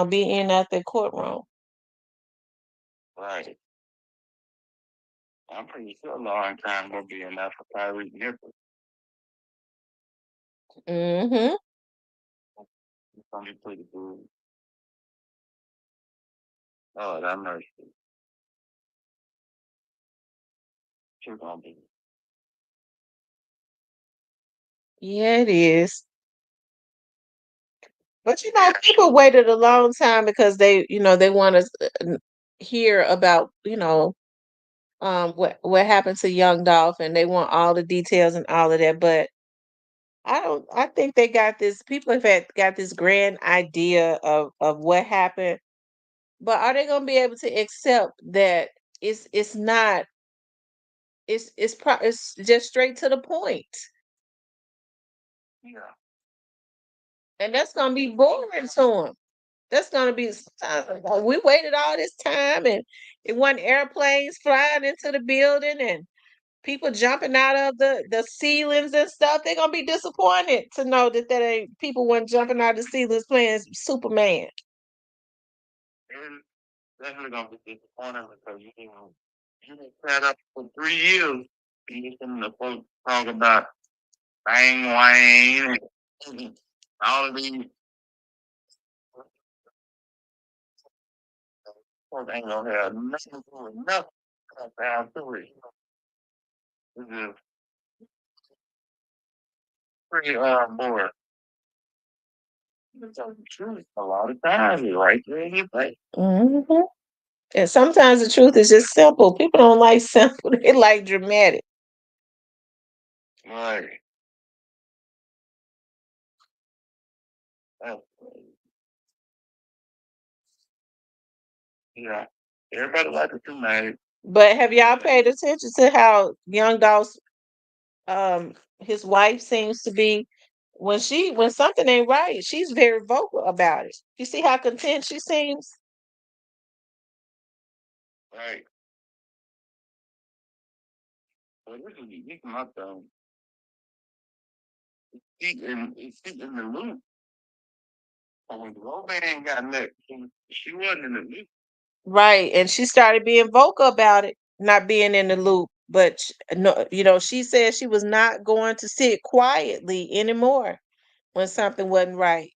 [SPEAKER 1] be in at the courtroom.
[SPEAKER 2] right. I'm pretty sure law and crime gonna be enough for Tyreek Nichols.
[SPEAKER 1] Mhm.
[SPEAKER 2] It's gonna be pretty good. Oh, that mercy. She's gonna be.
[SPEAKER 1] Yeah, it is. But people waited a long time because they want to hear about, what happened to young Dolph, and they want all the details and all of that. But I think they got this. People have got this grand idea of what happened, but are they gonna be able to accept that it's not it's just straight to the point,
[SPEAKER 2] Yeah.
[SPEAKER 1] and that's gonna be boring to them. That's gonna be sometimes, like, we waited all this time, and it wasn't airplanes flying into the building and people jumping out of the ceilings and stuff. They're gonna be disappointed to know that ain't people weren't jumping out of the ceilings playing Superman.
[SPEAKER 2] And definitely gonna be disappointed because you been set up for 3 years. You listen to folks talk about Bang Wayne and all of these folks ain't gonna have nothing to do with nothing down to it. It's just pretty boring. You tell the truth a lot of times. You're right there in your face.
[SPEAKER 1] Hmm. And sometimes the truth is just simple. People don't like simple; they like dramatic.
[SPEAKER 2] Right. That's, yeah. Everybody like a dramatic.
[SPEAKER 1] But have y'all paid attention to how Young Dolph's his wife seems to be when something ain't right, she's very vocal about it. You see how content she seems?
[SPEAKER 2] Right. Well, this is unique in my thing. She in the loop. When Roman got next, she wasn't in the loop.
[SPEAKER 1] Right. And she started being vocal about it, not being in the loop. But no, she said she was not going to sit quietly anymore when something wasn't right.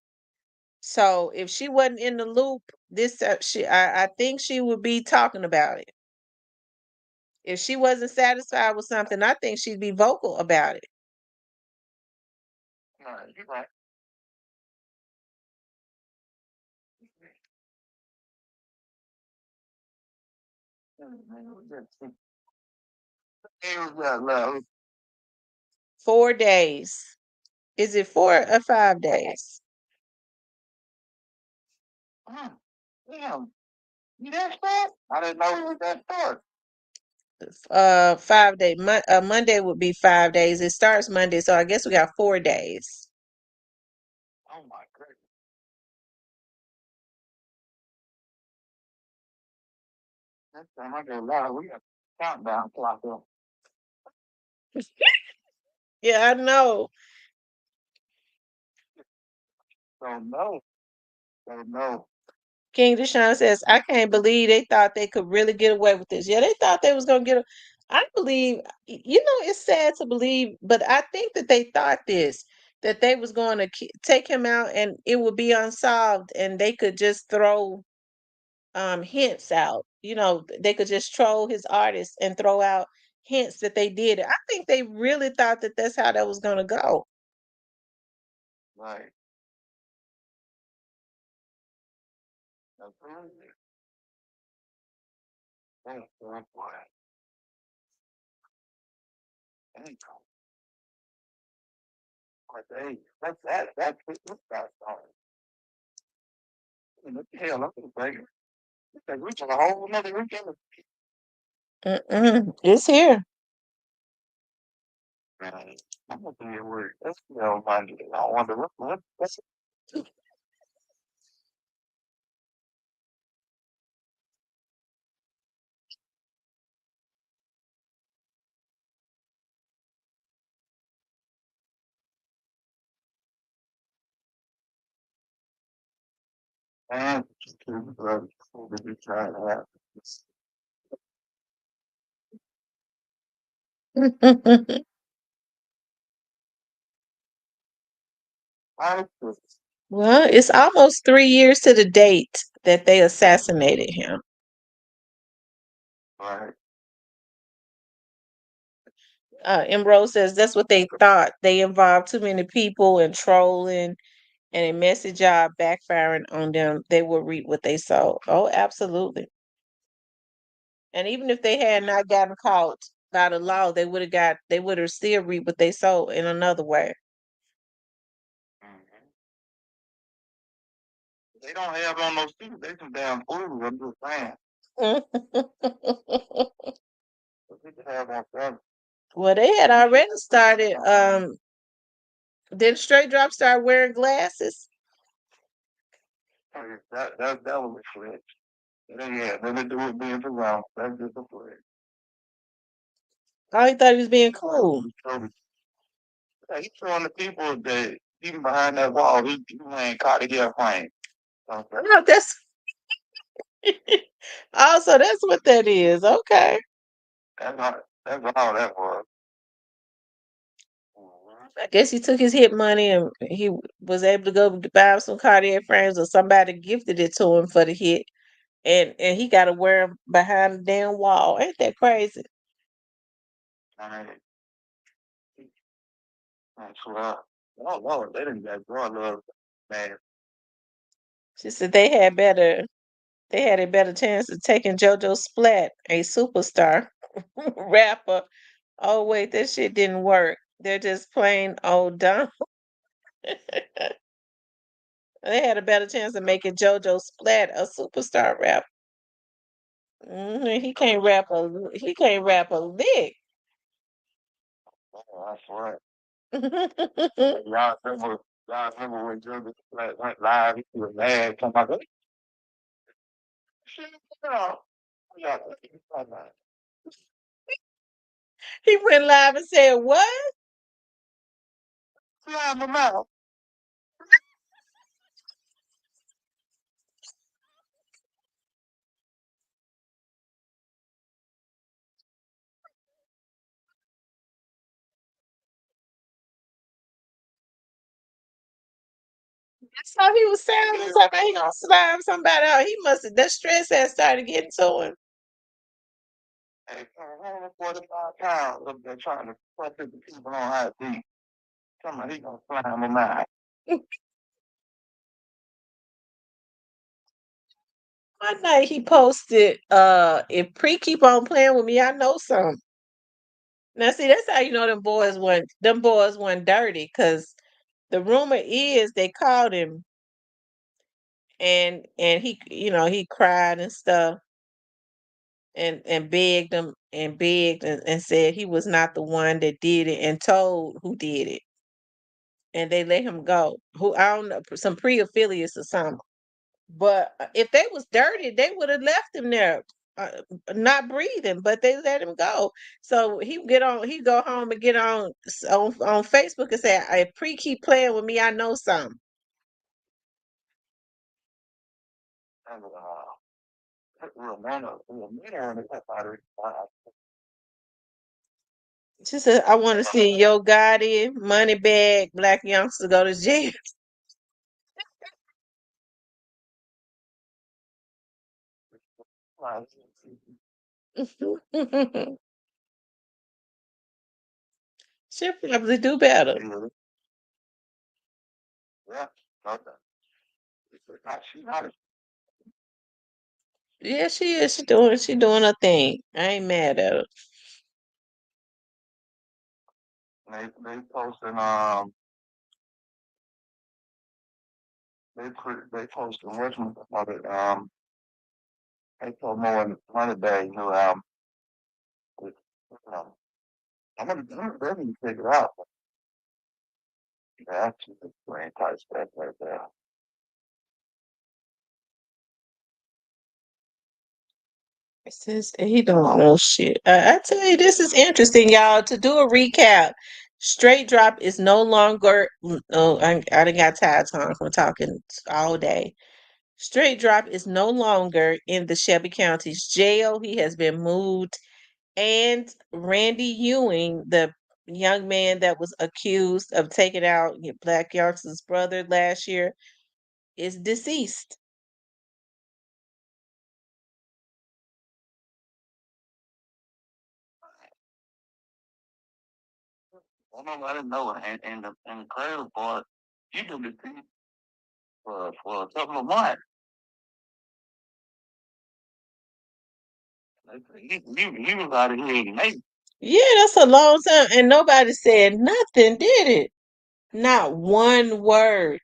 [SPEAKER 1] So if she wasn't in the loop, I think she would be talking about it. If she wasn't satisfied with something, I think she'd be vocal about it.
[SPEAKER 2] Right, you're right. It was that love.
[SPEAKER 1] 4 days. Is it 4 or 5 days?
[SPEAKER 2] Damn, you that fast? I didn't know it was that short.
[SPEAKER 1] 5 day. Monday would be 5 days. It starts Monday, so I guess we got 4 days.
[SPEAKER 2] Oh my goodness. Next time I go live, we got a countdown clock up.
[SPEAKER 1] Yeah, I know.
[SPEAKER 2] Don't know. Don't know.
[SPEAKER 1] King Deshaun says, I can't believe they thought they could really get away with this. Yeah, they thought they was gonna I believe, it's sad to believe, but I think that they thought that they was going to take him out and it would be unsolved, and they could just throw hints out. They could just troll his artists and throw out hints that they did it. I think they really thought that that's how that was gonna go.
[SPEAKER 2] Right. Absolutely. Thank you, boy. Thank you. But hey, that's what that song. What the hell? I'm gonna break it. It's like reaching a whole another weekend.
[SPEAKER 1] Mm-mm. It's here.
[SPEAKER 2] Man, I'm gonna be at work. That's Monday. I wonder what's man. Just keep it brother. To be trying to have. Honestly,
[SPEAKER 1] Well, it's almost 3 years to the date that they assassinated him.
[SPEAKER 2] right?
[SPEAKER 1] Emerald says that's what they thought. They involved too many people in trolling and a messy job backfiring on them. They will reap what they sow. Oh, absolutely. And even if they had not gotten caught by the law, they would have still reaped what they sowed in another way.
[SPEAKER 2] Mhm. They don't have on those suits. They some damn fools. I'm just saying. But they can have on some.
[SPEAKER 1] Well, they had already started. Did Straight Drop start wearing glasses?
[SPEAKER 2] That was a flex. It ain't had nothing to do with being around. That's just a flex.
[SPEAKER 1] Oh, he thought he was being cool.
[SPEAKER 2] Yeah, he's showing the people that even behind that wall, he ain't caught a airplane. Okay.
[SPEAKER 1] No, that's also that's what that is. Okay.
[SPEAKER 2] That's all that was. Mhm.
[SPEAKER 1] I guess he took his hit money and he was able to go buy some Cartier frames or somebody gifted it to him for the hit. And he got to wear 'em behind the damn wall. Ain't that crazy?
[SPEAKER 2] I mean, that's what. Oh Lord, they didn't get bro love, man.
[SPEAKER 1] She said they had a better chance of taking JoJo Splat, a superstar rapper. Oh wait, that shit didn't work. They're just plain old dumb. They had a better chance of making JoJo Splat a superstar rapper. He can't rap a lick.
[SPEAKER 2] Oh, that's right. Y'all remember when Jordan went live? He was mad. Talking about, shit, no. Yeah,
[SPEAKER 1] He went live and said, "What?"
[SPEAKER 2] slime him out.
[SPEAKER 1] That's how he was sounding. Something he gonna slime somebody out. He must have that stress had started getting to him.
[SPEAKER 2] Hey, 145 pounds up there trying to fuck the people on how to beat. Somebody he gonna slime him out.
[SPEAKER 1] One night he posted, if Pre keep on playing with me, I know some. Now see, that's how you know them boys weren't dirty, cause the rumor is they called him and he he cried and stuff and begged them and begged and said he was not the one that did it and told who did it. And they let him go. Who I don't know, some pre-affiliates or something. But if they was dirty, they would have left him there, not breathing. But they let him go. So he go home and get on Facebook and say, "If Pre keep playing with me, I know something."
[SPEAKER 2] And, Ramona on the pep out of it.
[SPEAKER 1] She said, "I want to see Yo Gotti, Moneybag, Black Youngster go to jail." She'll probably do better.
[SPEAKER 2] Yeah, okay. She not a
[SPEAKER 1] Yeah, she is. She doing her thing. I ain't mad at her.
[SPEAKER 2] they posting they posting what's of it they told more in Money Bag new album. With, um, I'm ready to check it out. Yeah, that's just a brain type stuff right there.
[SPEAKER 1] It says he don't know shit. I tell you, this is interesting, y'all. To do a recap, Straight Drop is no longer. Oh, I done got tired time from talking all day. Straight Drop is no longer in the Shelby County's jail. He has been moved, and Randy Ewing, the young man that was accused of taking out Black Youngster's brother last year is deceased.
[SPEAKER 2] I know, I didn't know. And the crazy part, you do the thing for a couple of months. He was out of here in May.
[SPEAKER 1] Yeah, that's a long time, and nobody said nothing, did it? Not one word.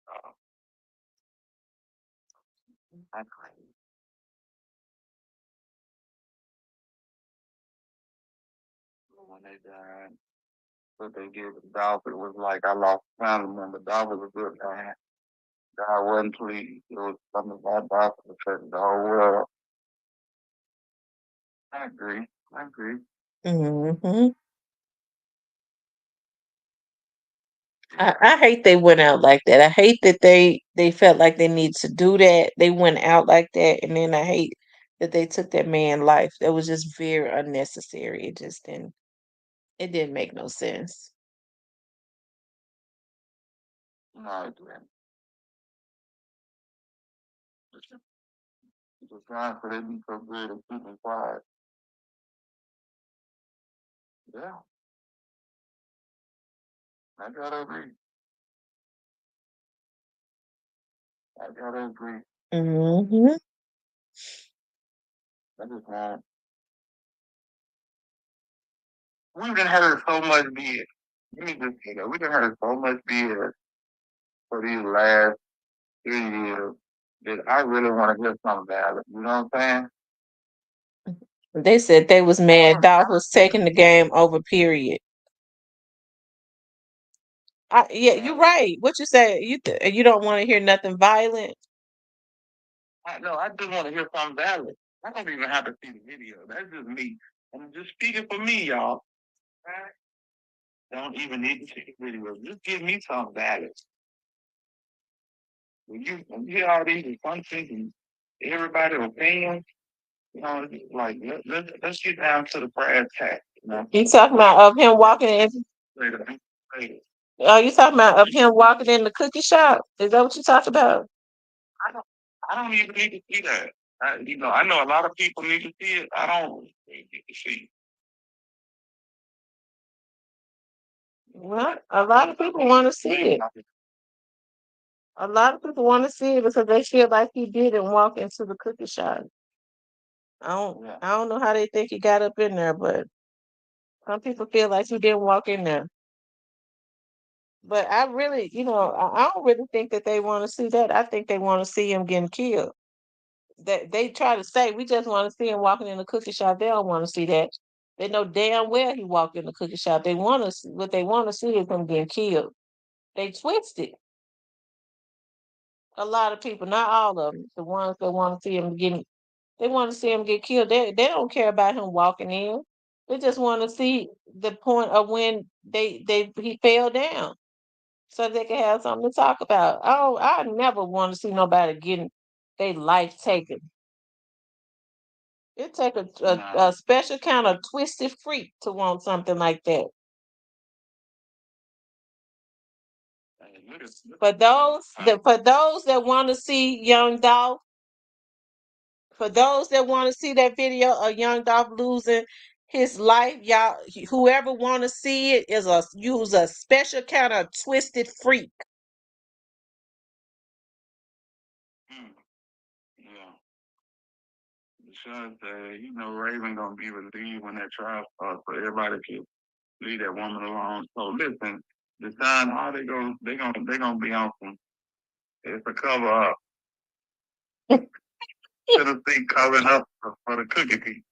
[SPEAKER 2] Uh, I crazy. When they died, what they gave the dog, it was like I lost a family member. Dog was a good man. God wasn't pleased. It was something about dog for the whole world. I agree. I agree.
[SPEAKER 1] Hmm. I hate they went out like that. I hate that they felt like they need to do that. They went out like that, and then I hate that they took that man's life. That was just very unnecessary. It just didn't. It didn't make no sense.
[SPEAKER 2] No, it didn't. It's just trying for them to be so good at keeping quiet. Yeah, I gotta agree. I gotta agree.
[SPEAKER 1] Hmm.
[SPEAKER 2] I just want. We've been having so much beer. Let me just say that we've been having so much beer for these last 3 years that I really want to hear something valid. You know what I'm saying?
[SPEAKER 1] They said they was mad. Dolph was taking the game over. Period. Yeah, you're right. What you say? You don't want to hear nothing violent.
[SPEAKER 2] No, I just want to hear something valid. I don't even have to see the video. That's just me. I'm just speaking for me, y'all. I don't even need to see the video. Just give me something valid. When you hear all these functions and everybody opinions, you know, it's like let's get down to the brass tacks. You know,
[SPEAKER 1] You talking about of him walking in?
[SPEAKER 2] later, later.
[SPEAKER 1] Oh, you talking about of him walking in the cookie shop? Is that what you talked about?
[SPEAKER 2] I don't, I don't even need to see that. I know a lot of people need to see it. I don't need to see.
[SPEAKER 1] Well, a lot of people want to see it. A lot of people want to see it because they feel like he didn't walk into the cookie shop.
[SPEAKER 2] Yeah.
[SPEAKER 1] I don't know how they think he got up in there, but some people feel like he didn't walk in there. But I really, I don't really think that they want to see that. I think they want to see him getting killed. That they try to say we just want to see him walking in the cookie shop. They don't want to see that. They know damn well he walked in the cookie shop. They want to see, what they want to see is him getting killed. They twisted. A lot of people, not all of them, the ones that want to see him getting, they want to see him get killed. They don't care about him walking in. They just want to see the point of when they he fell down, so they can have something to talk about. Oh, I never want to see nobody getting their life taken. It take a
[SPEAKER 2] No.
[SPEAKER 1] special kind of twisted freak to want something like that.
[SPEAKER 2] Hey, look
[SPEAKER 1] For
[SPEAKER 2] at
[SPEAKER 1] those
[SPEAKER 2] uh,
[SPEAKER 1] that for those that want to see Young Dolph, for those that want to see that video of Young Dolph losing his life, y'all, whoever want to see it is use a special kind of twisted freak.
[SPEAKER 2] yeah. Because Raven gonna be relieved when that trial starts, so everybody can leave that woman alone. So listen, the time all they gonna be on some. It's a cover up. Tennessee covering up for the cookie people.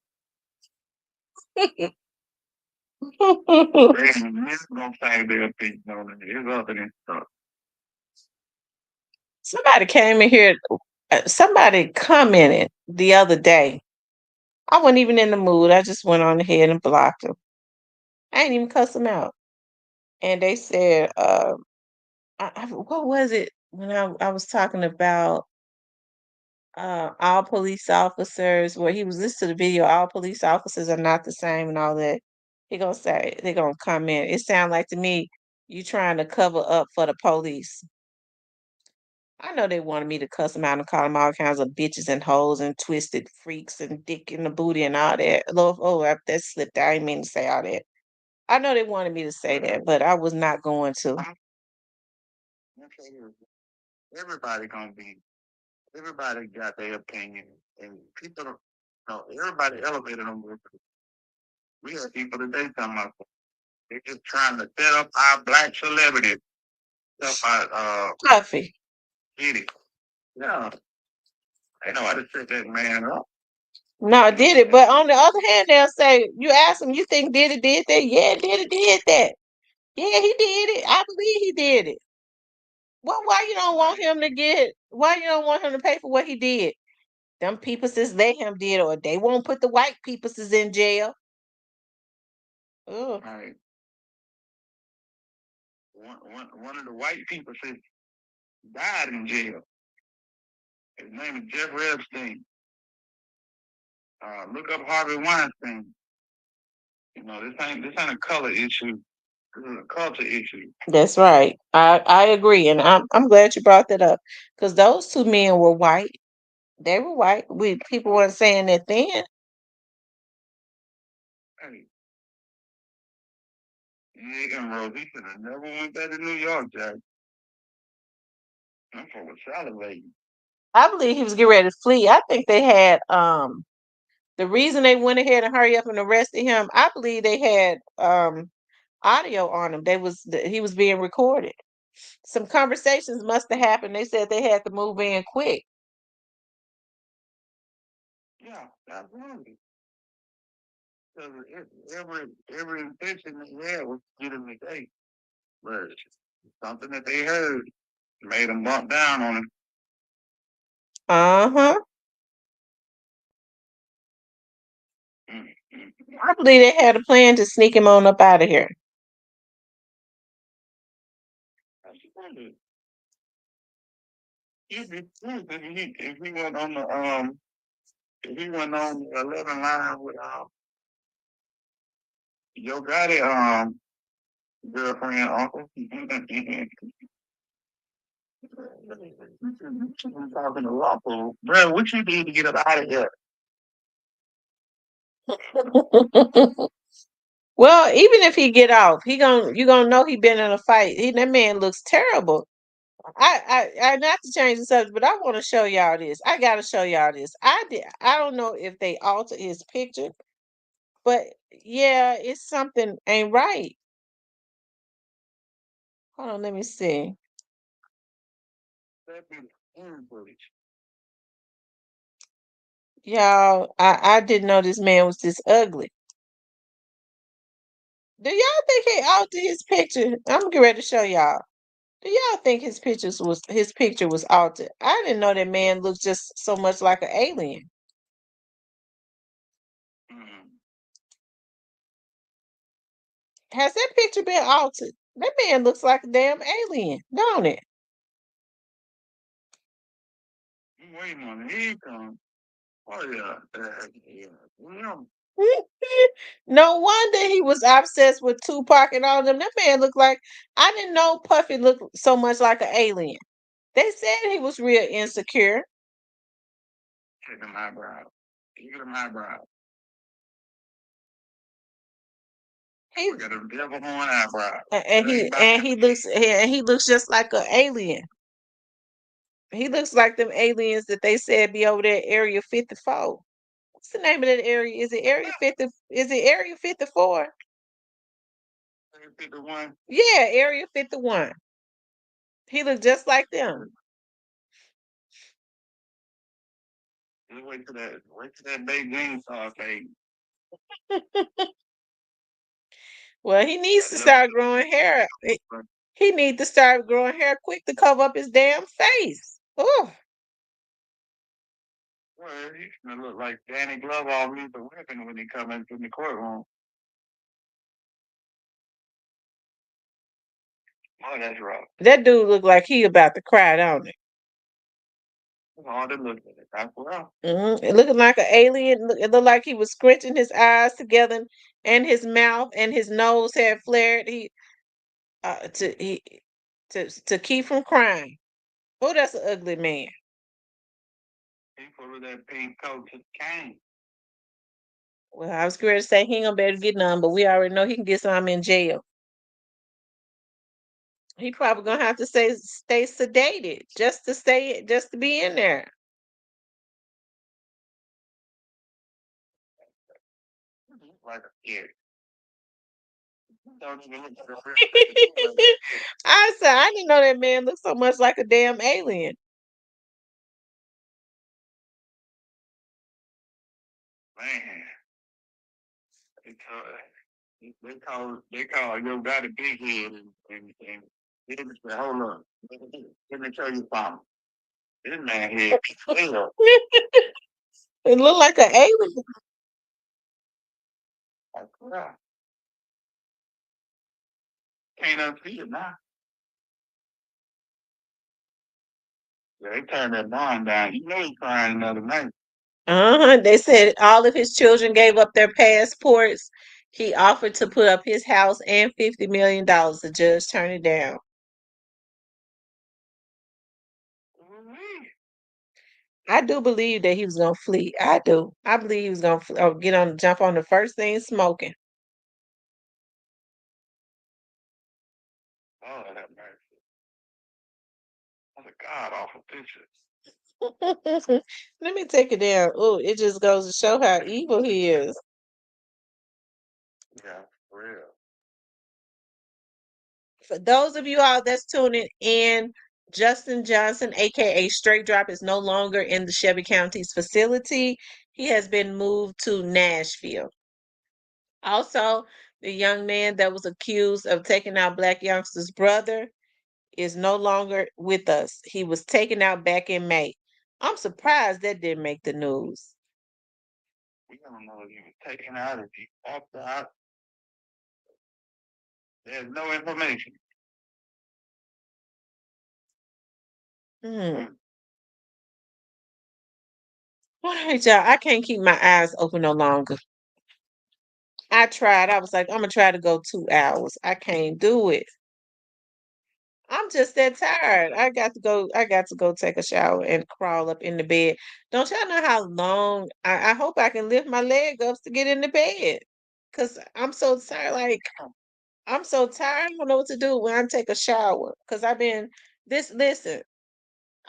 [SPEAKER 2] Raven is gonna change their opinion on it. It's other than stuff.
[SPEAKER 1] Somebody came in here. Somebody commented the other day. I wasn't even in the mood. I just went on ahead and blocked them. I ain't even cuss them out. And they said, what was it when I was talking about? all police officers. Where he was listening to the video, all police officers are not the same and all that. He gonna say they gonna come in. It sounds like to me you trying to cover up for the police. I know they wanted me to cuss them out and call them all kinds of bitches and hoes and twisted freaks and dick in the booty and all that. That slipped out. I didn't mean to say all that. I know they wanted me to say that, but I was not going to.
[SPEAKER 2] Everybody gonna be. Everybody got their opinion, and people don't. No, everybody elevated them. We have people today talking about they're just trying to set up our black celebrities, stuff our
[SPEAKER 1] Puffy.
[SPEAKER 2] city. No, ain't nobody set that man up.
[SPEAKER 1] No,
[SPEAKER 2] You know
[SPEAKER 1] did
[SPEAKER 2] what
[SPEAKER 1] it.
[SPEAKER 2] I'm
[SPEAKER 1] But
[SPEAKER 2] saying?
[SPEAKER 1] on the other hand, they'll say, you ask them, you think Diddy did that? Yeah, Diddy did that. Yeah, he did it. I believe he did it. Well, why you don't want
[SPEAKER 2] Right,
[SPEAKER 1] him to why you don't want him to pay for what he did? Them people says they him did, or they won't put the white people says in jail. Ugh,
[SPEAKER 2] right. One of the white people said died in jail. His name is Jeffrey Epstein. Look up Harvey Weinstein. You know, this ain't a color issue. This is a culture issue.
[SPEAKER 1] that's right. I agree, and I'm glad you brought that up because those two men were white. They were white. We people weren't saying that then.
[SPEAKER 2] Hey, Nick and Rosie should have never went back to New York, Jack. I'm for salivating.
[SPEAKER 1] I believe he was getting ready to flee. I think they had the reason they went ahead and hurry up and arrested him. I believe they had audio on him. He was being recorded. Some conversations must have happened. They said they had to move in quick.
[SPEAKER 2] Yeah, that's right. Because every intention they had was to get him today. But something that they heard made them bump down on him.
[SPEAKER 1] Uh-huh.
[SPEAKER 2] Mm-hmm.
[SPEAKER 1] I believe they had a plan to sneak him on up out of here.
[SPEAKER 2] If he went on the if he went on the 11 line with Yo Gotti girlfriend uncle. I'm talking to lawful. Bro, what you need to get up out of here?
[SPEAKER 1] Well, even if he get off, you gonna know he been in a fight. That man looks terrible. I not to change the subject, but I want to show y'all this. I gotta show y'all this. I don't know if they altered his picture, but yeah, it's something ain't right. Hold on, let me see.
[SPEAKER 2] That be the footage.
[SPEAKER 1] Y'all, I didn't know this man was this ugly. Do y'all think he altered his picture? I'm getting ready to show y'all. Do y'all think his picture was altered? I didn't know that man looked just so much like an alien.
[SPEAKER 2] Mm.
[SPEAKER 1] Has that picture been altered? That man looks like a damn alien, don't it?
[SPEAKER 2] Wait a minute, here he comes. Oh yeah, yeah. Yeah.
[SPEAKER 1] No wonder he was obsessed with Tupac and all them. That man looked like I didn't know Puffy looked so much like an alien. They said he was real insecure.
[SPEAKER 2] Check them eyebrows. Look at them eyebrows.
[SPEAKER 1] He
[SPEAKER 2] Look at them devil horn eyebrows.
[SPEAKER 1] and
[SPEAKER 2] Girl, he
[SPEAKER 1] he
[SPEAKER 2] about
[SPEAKER 1] and he looks just like an alien. He looks like them aliens that they said be over there at Area 54. What's the name of that area? Is it Area 50? Is it Area 54?
[SPEAKER 2] 51.
[SPEAKER 1] Yeah, Area 51. He looked just like them.
[SPEAKER 2] Just wait till that Beijing start fading.
[SPEAKER 1] Well, he needs
[SPEAKER 2] That
[SPEAKER 1] to
[SPEAKER 2] little
[SPEAKER 1] start growing hair. He needs to start growing hair quick to cover up his damn face. Oh,
[SPEAKER 2] well, he's gonna look like Danny Glover all the weapon when he come into the courtroom. Oh, that's rough.
[SPEAKER 1] that dude look like he about to cry, don't he?
[SPEAKER 2] Hard to look at it. That's well.
[SPEAKER 1] It looking like an alien. It looked like he was scrunching his eyes together, and his mouth and his nose had flared. He to keep from crying. Oh, that's an ugly man.
[SPEAKER 2] He full of that pink coat to cane.
[SPEAKER 1] Well, I was scared to say he ain't gonna be able to get none, but we already know he can get some in jail. He probably gonna have to stay sedated just to be in there.
[SPEAKER 2] Like a kid. Don't even look at the real like a kid.
[SPEAKER 1] I said I didn't know that man looked so much like a damn alien.
[SPEAKER 2] Man. Because they call your got a big head and they just say, hold on, let me tell you something. This man head clear.
[SPEAKER 1] It looked like an alien.
[SPEAKER 2] Like, yeah, can't unsee it now. Yeah, they turned that barn down. You know he's crying another night.
[SPEAKER 1] They said all of his children gave up their passports. He offered to put up his house and $50 million. The judge turned it down.
[SPEAKER 2] Ooh-wee.
[SPEAKER 1] I do believe that he was gonna flee. I do. I believe he was gonna jump on the first thing smoking.
[SPEAKER 2] Oh, that mercy. That's a god awful picture.
[SPEAKER 1] Let me take it down. Oh, it just goes to show how evil he is.
[SPEAKER 2] Yeah, for real.
[SPEAKER 1] For those of you all that's tuning in, Justin Johnson, aka Straightdropp, is no longer in the Shelby County's facility. He has been moved to Nashville. Also, the young man that was accused of taking out black youngster's brother is no longer with us. He was taken out back in May. I'm surprised that didn't make the news.
[SPEAKER 2] We don't know if he was taken out, if he walked out. There's no information.
[SPEAKER 1] Hmm. All right, y'all. I can't keep my eyes open no longer. I tried. I was like, I'm gonna try to go 2 hours. I can't do it. I'm just that tired. I got to go take a shower and crawl up in the bed. Don't y'all know how long I hope I can lift my leg up to get in the bed. Cause I'm so tired. Like I'm so tired. I don't know what to do when I take a shower. Cause I've been listen.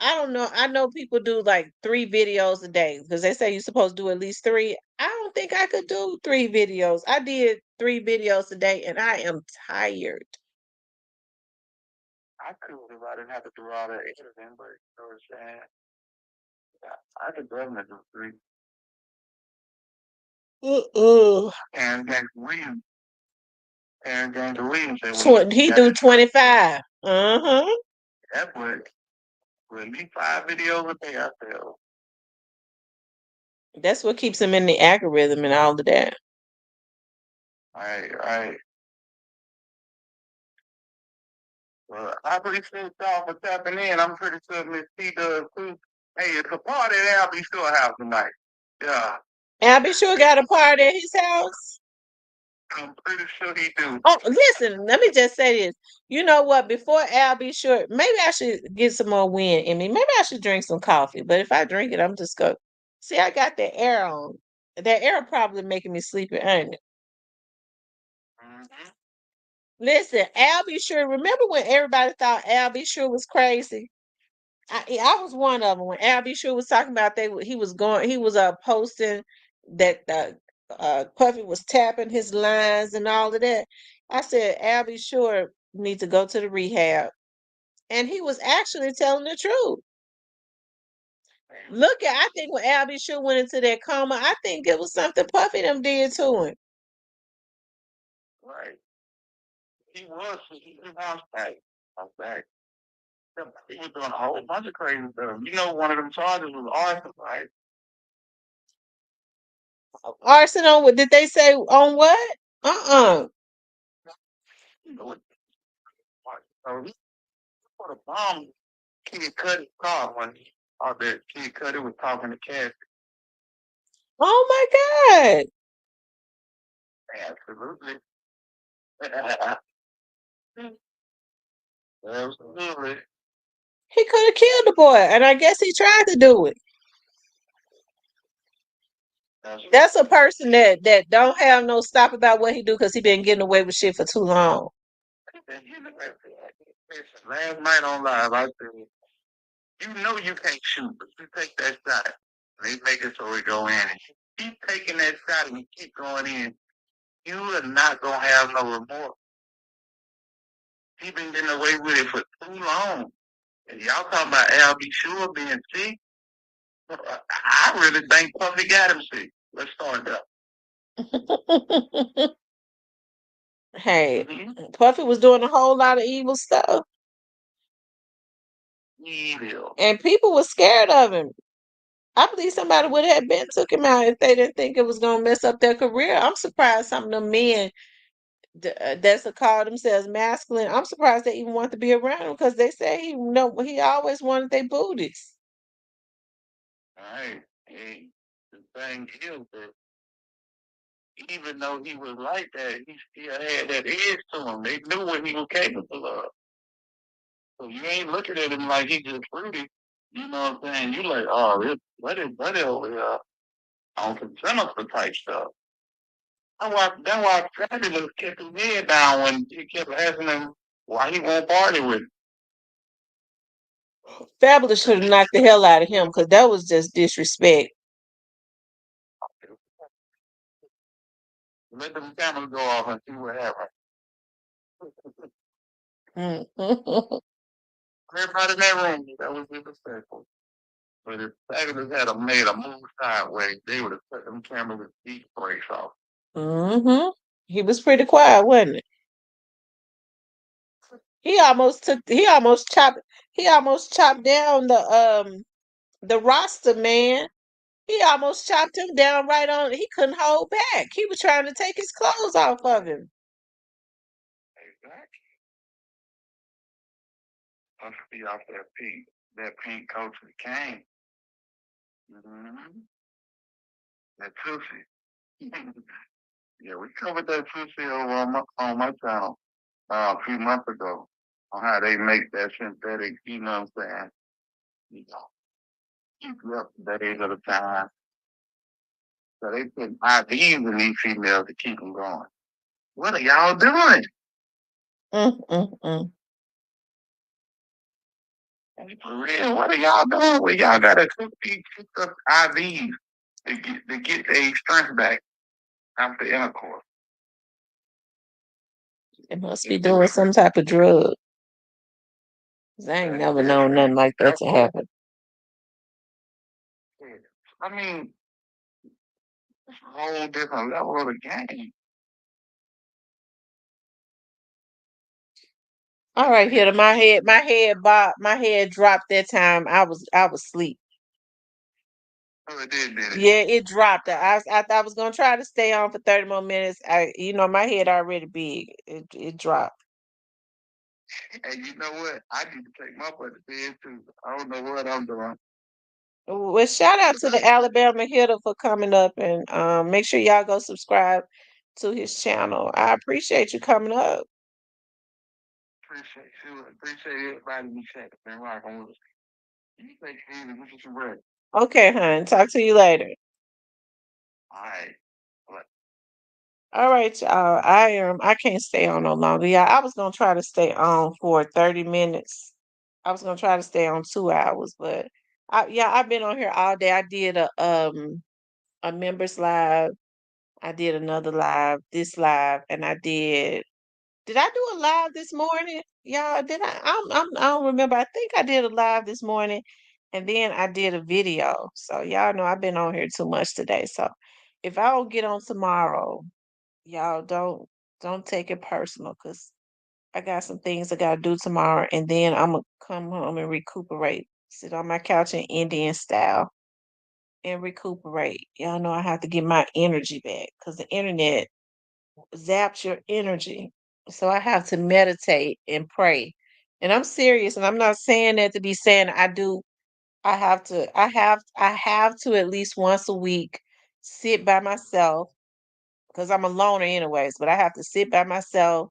[SPEAKER 1] I don't know. I know people do like 3 videos a day because they say you're supposed to do at least three. I don't think I could do 3 videos. I did 3 videos a day and I am tired.
[SPEAKER 2] I could if I didn't have to do all that editing, but you know what I'm saying? I could definitely do three.
[SPEAKER 1] Uh-uh.
[SPEAKER 2] And James Williams, and James Williams said when he
[SPEAKER 1] He
[SPEAKER 2] got
[SPEAKER 1] do
[SPEAKER 2] his first,
[SPEAKER 1] 25. Uh-huh.
[SPEAKER 2] that was with at least 5 videos a day. I said, oh,
[SPEAKER 1] That's what keeps him in the algorithm and all of that.
[SPEAKER 2] all right. Well, I appreciate y'all for tapping in. I'm pretty sure Miss T does too. Hey, it's a party at Albie Storehouse tonight. Yeah,
[SPEAKER 1] Albie sure got a party at his house.
[SPEAKER 2] I'm pretty sure he do.
[SPEAKER 1] Oh, listen, let me just say this. You know what? Before Al be sure, maybe I should get some more wind in me. Maybe I should drink some coffee. But if I drink it, I'm just going. See, I got the air on. That air probably making me sleepy, ain't it?
[SPEAKER 2] Mm-hmm.
[SPEAKER 1] Listen, Al be sure. Remember when everybody thought Al be sure was crazy? I was one of them when Al B. Sure was talking about he was posting that Puffy was tapping his lines and all of that. I said Al B. Sure needs to go to the rehab, and he was actually telling the truth. I think when Al B. Sure went into that coma, I think it was something Puffy them did to him.
[SPEAKER 2] Right. He was back. I was back. He was doing a whole bunch of crazy stuff. You know, one of them charges was arson, right?
[SPEAKER 1] Arson on what did they say on what? Uh-uh.
[SPEAKER 2] So he put a bomb, kid cut his car one day. All that Kid Cudi was talking to Cassie.
[SPEAKER 1] Oh my God.
[SPEAKER 2] Absolutely. Absolutely.
[SPEAKER 1] He could have killed the boy, and I guess he tried to do it.
[SPEAKER 2] That's
[SPEAKER 1] That's a person that don't have no stop about what he do because he been getting away with shit for too long.
[SPEAKER 2] Listen, last night on live, I said, you know you can't shoot, but you take that shot. They make it so it go in. And you keep taking that shot and you keep going in. You are not gonna have no remorse. He been getting away with it for too long. And y'all talking about Al B. Sure being sick? I really think Puffy got him sick. Let's start that.
[SPEAKER 1] Hey, Puffy was doing a whole lot of evil stuff,
[SPEAKER 2] Evil.
[SPEAKER 1] and people were scared of him. I believe somebody would have been took him out if they didn't think it was gonna mess up their career. I'm surprised some of them men that's a call themselves masculine. I'm surprised they even want to be around him because they say he always wanted their booties.
[SPEAKER 2] Right. Hey, the thing is that even though he was like that, he still had that edge to him. They knew what he was capable of. So you ain't looking at him like he just fruity. You know what I'm saying? You like, oh, this buddy over here on some sinister type stuff. That's why Fabulous kept his head down when he kept asking him why he won't party with him.
[SPEAKER 1] Fabulous should have knocked the hell out of him because that was just disrespect.
[SPEAKER 2] Let them cameras go off and see what happens. Everybody in that room, that was disrespectful. But if Fabulous had made a move sideways, they would have put them cameras with deep brakes off.
[SPEAKER 1] He was pretty quiet, wasn't it? He almost chopped down the roster, man. He almost chopped him down right on. He couldn't hold back. He was trying to take his clothes off of him.
[SPEAKER 2] Exactly. Must be off that pink coach that came. Mm-hmm. That Tootsie. Yeah, we covered that Tootsie over on my channel a few months ago on how they make that synthetic, you know what I'm saying? You know, keep you up to date of the time. So they put IVs in these females to keep them going. What are y'all doing?
[SPEAKER 1] Mm, mm, mm.
[SPEAKER 2] For real, what are y'all doing? Well, y'all gotta cook up IVs to get their strength back after intercourse.
[SPEAKER 1] They must be doing some type of drug. 'Cause I ain't never known nothing like that to happen.
[SPEAKER 2] I mean, it's a whole different level of the game.
[SPEAKER 1] All right, Hitter, my head dropped that time. I was asleep.
[SPEAKER 2] Oh, it did it?
[SPEAKER 1] Yeah, it dropped. I thought I was gonna try to stay on for 30 more minutes. My head already big. It dropped.
[SPEAKER 2] And you know what? I need to take my butt to bed too. I don't know what I'm doing.
[SPEAKER 1] Well, shout out to the Alabama Hitter for coming up and make sure y'all go subscribe to his channel. I appreciate you coming up.
[SPEAKER 2] Appreciate you. Appreciate everybody we said been rocking with us. You take it easy. We get you ready.
[SPEAKER 1] Okay, hon. Talk to you later.
[SPEAKER 2] All right. But
[SPEAKER 1] All right, y'all. I can't stay on no longer. Yeah, I was gonna try to stay on for 30 minutes. I was gonna try to stay on 2 hours, but I've been on here all day. I did a members live. I did another live, this live, and did I do a live this morning? Y'all, did I don't remember. I think I did a live this morning and then I did a video. So y'all know I've been on here too much today. So if I don't get on tomorrow, y'all don't take it personal because I got some things I gotta do tomorrow and then I'm gonna come home and recuperate. Sit on my couch in Indian style and recuperate. Y'all know I have to get my energy back because the internet zaps your energy. So I have to meditate and pray. And I'm serious, and I'm not saying that to be saying I do. I have to at least once a week sit by myself because I'm a loner anyways, but I have to sit by myself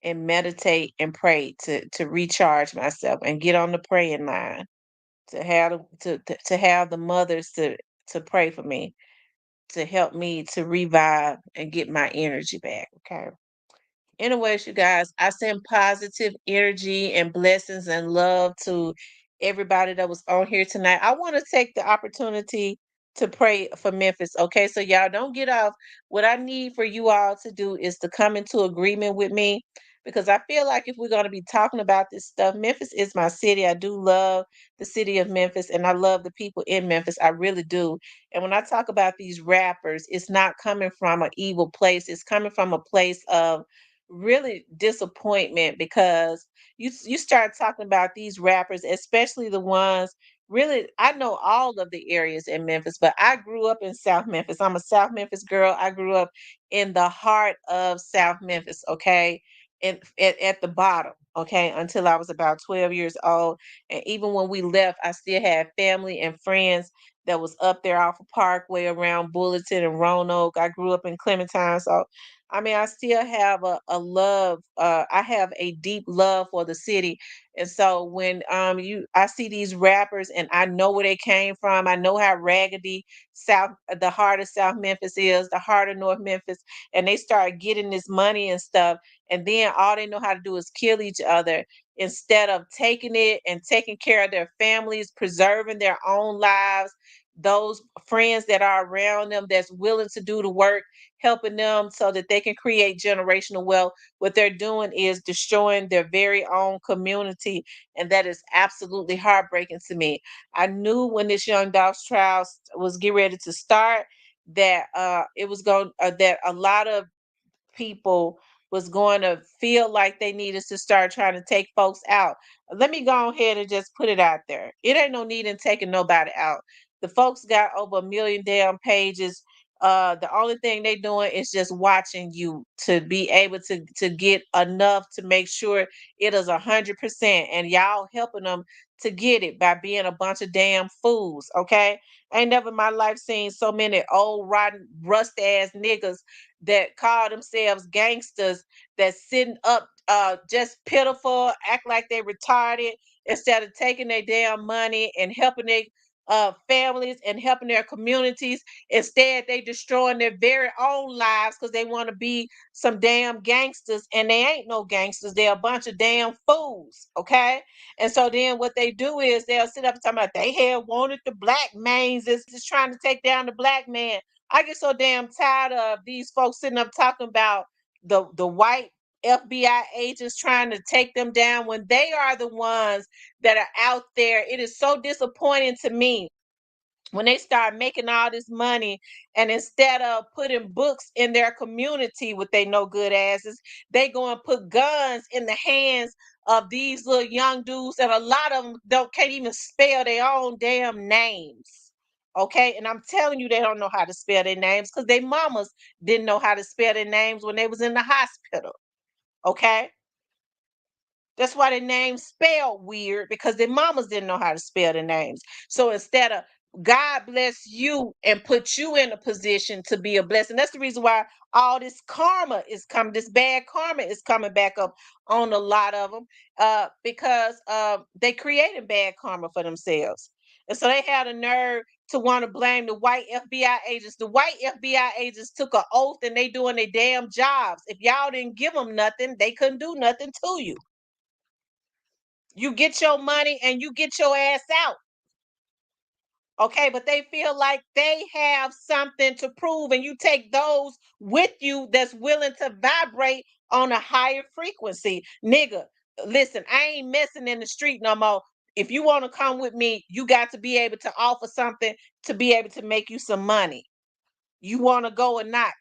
[SPEAKER 1] and meditate and pray to recharge myself and get on the praying line to have to have the mothers to pray for me to help me to revive and get my energy back. Okay. Anyways, you guys, I send positive energy and blessings and love to everybody that was on here tonight. I want to take the opportunity to pray for Memphis. Okay, so y'all don't get off. What I need for you all to do is to come into agreement with me because I feel like if we're going to be talking about this stuff, Memphis is my city. I do love the city of Memphis and I love the people in Memphis. I really do. And when I talk about these rappers, it's not coming from an evil place, it's coming from a place of really disappointment because you start talking about these rappers, especially the ones really I know all of the areas in Memphis, but I grew up in South Memphis. I'm a South Memphis girl. I grew up in the heart of South Memphis, okay? And at the bottom, okay, until I was about 12 years old. And even when we left, I still had family and friends that was up there off of Parkway around Bulletin and Roanoke. I grew up in Clementine, so I mean, I still have a love. I have a deep love for the city, and so when I see these rappers, and I know where they came from. I know how raggedy the heart of South Memphis is, the heart of North Memphis, and they start getting this money and stuff, and then all they know how to do is kill each other instead of taking it and taking care of their families, preserving their own lives. Those friends that are around them that's willing to do the work helping them so that they can create generational wealth. What they're doing is destroying their very own community, and that is absolutely heartbreaking to me. I knew when this young dog's trial was getting ready to start that it was going that a lot of people was going to feel like they needed to start trying to take folks out. Let me go ahead and just put it out there. It ain't no need in taking nobody out. The folks got over a million damn pages. The only thing they doing is just watching you to be able to get enough to make sure it is 100%, and y'all helping them to get it by being a bunch of damn fools. Okay, ain't never in my life seen so many old rotten rust ass niggas that call themselves gangsters that sitting up just pitiful, act like they retarded instead of taking their damn money and helping their families and helping their communities. Instead, they destroying their very own lives because they want to be some damn gangsters, and they ain't no gangsters. They're a bunch of damn fools, okay? And so then what they do is they'll sit up and talk about they had wanted the black mains is just trying to take down the black man. I get so damn tired of these folks sitting up talking about the white FBI agents trying to take them down when they are the ones that are out there. It is so disappointing to me when they start making all this money and instead of putting books in their community with they no good asses, they go and put guns in the hands of these little young dudes and a lot of them can't even spell their own damn names. Okay, and I'm telling you they don't know how to spell their names because their mamas didn't know how to spell their names when they was in the hospital. Okay, that's why their names spelled weird because their mamas didn't know how to spell their names. So instead of God bless you and put you in a position to be a blessing. That's the reason why all this karma is coming, this bad karma is coming back up on a lot of them because they created bad karma for themselves. And so they had a nerve to want to blame the white FBI agents. The white FBI agents took an oath and they doing their damn jobs. If y'all didn't give them nothing, they couldn't do nothing to you. You get your money and you get your ass out. Okay, but they feel like they have something to prove, and you take those with you that's willing to vibrate on a higher frequency. Nigga, listen, I ain't messing in the street no more. If you want to come with me, you got to be able to offer something to be able to make you some money. You want to go or not?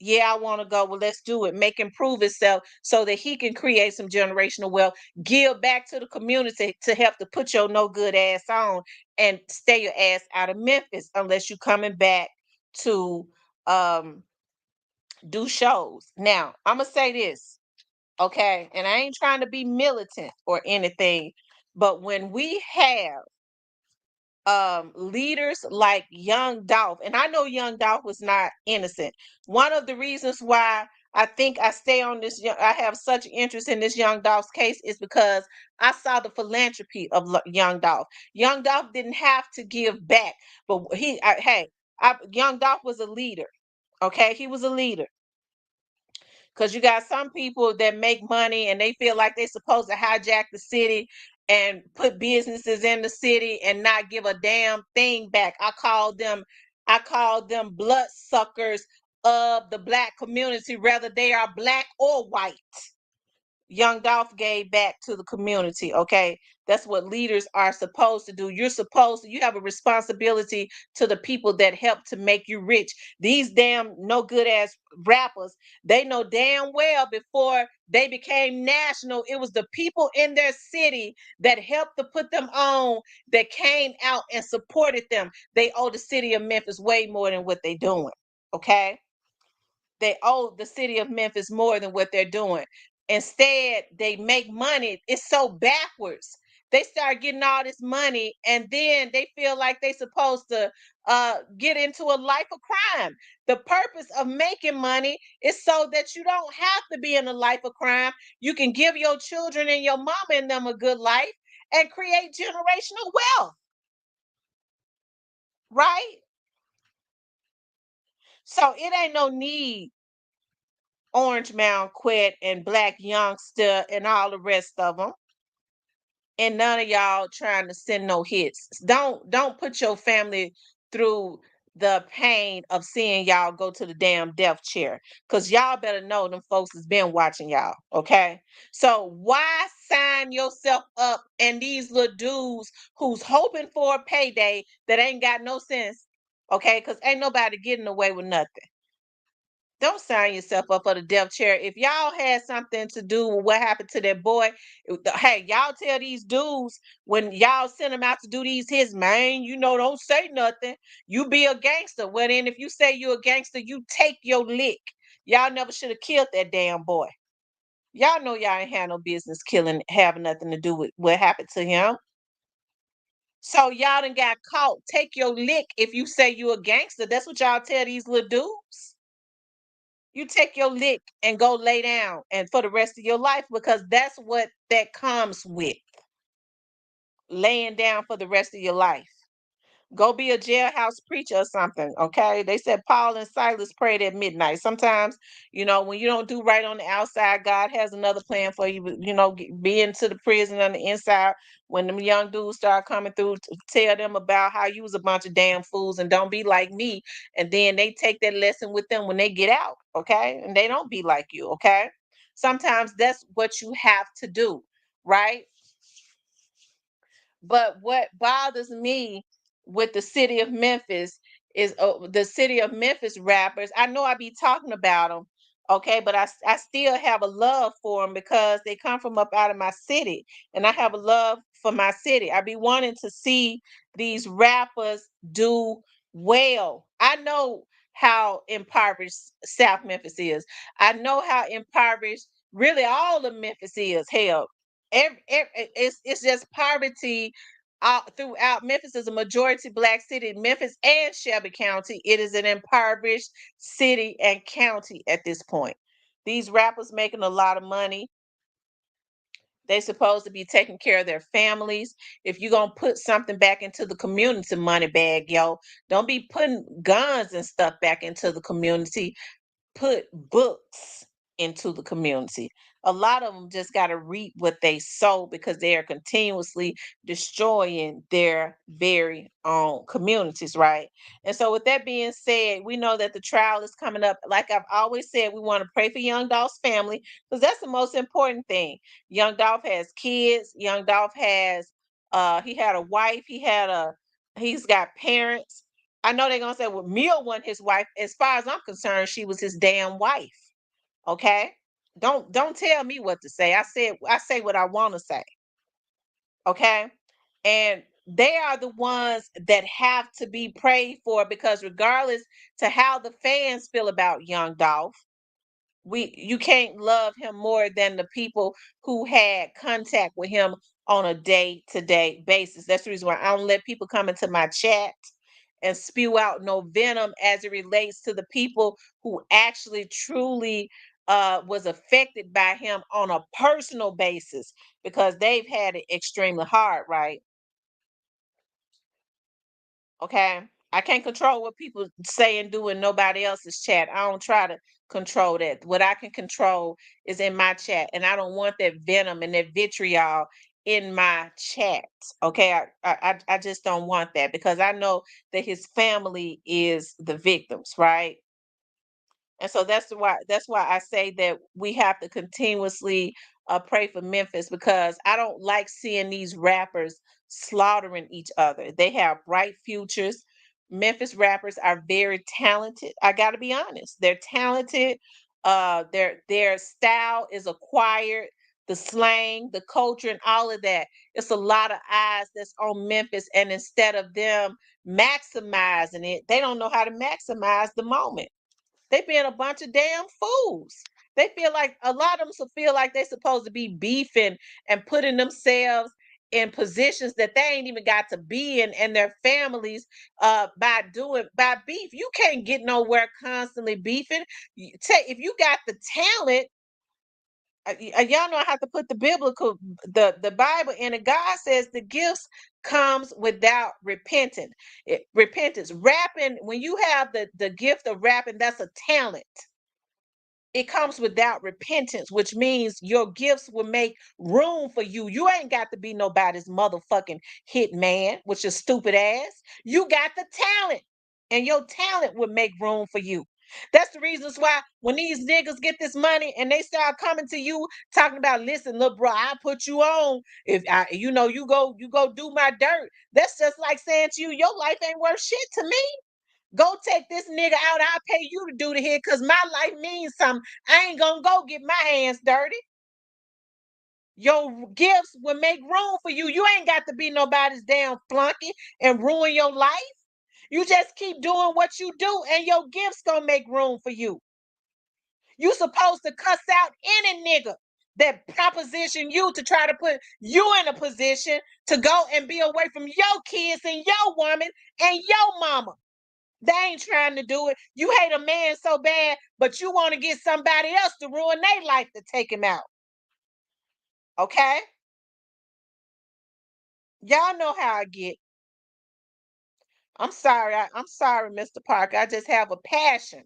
[SPEAKER 1] Yeah, I want to go. Well, let's do it. Make him prove himself so that he can create some generational wealth, give back to the community to help to put your no good ass on and stay your ass out of Memphis unless you coming back to um do shows. Now, I'm gonna say this, okay? And I ain't trying to be militant or anything, but when we have leaders like Young Dolph, and I know Young Dolph was not innocent. One of the reasons why I think I stay on this, I have such interest in this Young Dolph's case is because I saw the philanthropy of Young Dolph. Young Dolph didn't have to give back, but Young Dolph was a leader. Okay, he was a leader. Because you got some people that make money and they feel like they're supposed to hijack the city and put businesses in the city and not give a damn thing back. I call them bloodsuckers of the black community, whether they are black or white. Young Dolph gave back to the community. Okay, that's what leaders are supposed to do. You have a responsibility to the people that help to make you rich. These damn no good ass rappers, they know damn well before they became national, it was the people in their city that helped to put them on, that came out and supported them. They owe the city of Memphis way more than what they're doing. Okay, they owe the city of Memphis more than what they're doing. Instead, they make money. It's so backwards. They start getting all this money and then they feel like they're supposed to get into a life of crime. The purpose of making money is so that you don't have to be in a life of crime. You can give your children and your mama and them a good life and create generational wealth, right? So it ain't no need Orange Mound Quet and Black Youngster and all the rest of them. And none of y'all trying to send no hits. Don't put your family through the pain of seeing y'all go to the damn death chair. Cause y'all better know them folks has been watching y'all. Okay. So why sign yourself up and these little dudes who's hoping for a payday that ain't got no sense? Okay, because ain't nobody getting away with nothing. Don't sign yourself up for the death chair. If y'all had something to do with what happened to that boy, hey, y'all tell these dudes when y'all send them out to do these hits, man, don't say nothing. You be a gangster. Well, then if you say you a gangster, you take your lick. Y'all never should have killed that damn boy. Y'all know y'all ain't had no business killing, having nothing to do with what happened to him. So y'all done got caught. Take your lick if you say you a gangster. That's what y'all tell these little dudes. You take your lick and go lay down and for the rest of your life, because that's what that comes with, laying down for the rest of your life. Go be a jailhouse preacher or something. Okay, they said Paul and Silas prayed at midnight. Sometimes, when you don't do right on the outside, God has another plan for you. Be into the prison on the inside. When them young dudes start coming through, tell them about how you was a bunch of damn fools and don't be like me. And then they take that lesson with them when they get out. Okay, and they don't be like you. Okay, sometimes that's what you have to do, right? But what bothers me with the city of Memphis is the city of Memphis rappers. I know I be talking about them, okay, but I still have a love for them because they come from up out of my city, and I have a love for my city. I be wanting to see these rappers do well. I know how impoverished South Memphis is. I know how impoverished really all of Memphis is. Hell, it's just poverty throughout. Memphis is a majority black city. Memphis and Shelby County, it is an impoverished city and county at this point. These rappers making a lot of money. They supposed to be taking care of their families. If you're gonna put something back into the community money bag, yo, don't be putting guns and stuff back into the community. Put books into the community. A lot of them just got to reap what they sow because they are continuously destroying their very own communities, right? And so, with that being said, we know that the trial is coming up. Like I've always said, we want to pray for Young Dolph's family because that's the most important thing. Young Dolph has kids. Young Dolph has, he had a wife. He's got parents. I know they're gonna say, well, Mia wasn't his wife. As far as I'm concerned, she was his damn wife. Okay. Don't tell me what to say. I say what I want to say. Okay. And they are the ones that have to be prayed for because regardless to how the fans feel about Young Dolph, you can't love him more than the people who had contact with him on a day-to-day basis. That's the reason why I don't let people come into my chat and spew out no venom as it relates to the people who actually truly was affected by him on a personal basis, because they've had it extremely hard, right? Okay. I can't control what people say and do in nobody else's chat. I don't try to control that. What I can control is in my chat. And I don't want that venom and that vitriol in my chat. Okay. I just don't want that, because I know that his family is the victims, right? And so that's why I say that we have to continuously pray for Memphis, because I don't like seeing these rappers slaughtering each other. They have bright futures. Memphis rappers are very talented. I got to be honest. They're talented. Their style is acquired. The slang, the culture, and all of that. It's a lot of eyes that's on Memphis, and instead of them maximizing it, they don't know how to maximize the moment. They being a bunch of damn fools. They feel like a lot of them feel like they're supposed to be beefing and putting themselves in positions that they ain't even got to be in, and their families by beef. You can't get nowhere constantly beefing. If you got the talent, y'all know I have to put the biblical the Bible in it. God says the gifts comes without repentance. Rapping, when you have the gift of rapping, that's a talent. It comes without repentance, which means your gifts will make room for you. You ain't got to be nobody's motherfucking hit man with your stupid ass. You got the talent, and your talent will make room for you. That's the reasons why when these niggas get this money and they start coming to you talking about, listen, little bro, I put you on. If I, you go do my dirt. That's just like saying to you, your life ain't worth shit to me. Go take this nigga out. I'll pay you to do the hit, because my life means something. I ain't gonna go get my hands dirty. Your gifts will make room for you. You ain't got to be nobody's damn flunky and ruin your life. You just keep doing what you do, and your gifts gonna make room for you. You supposed to cuss out any nigga that proposition you to try to put you in a position to go and be away from your kids and your woman and your mama. They ain't trying to do it. You hate a man so bad, but you want to get somebody else to ruin their life to take him out. Okay? Y'all know how I get. I'm sorry. I'm sorry, Mr. Parker. I just have a passion.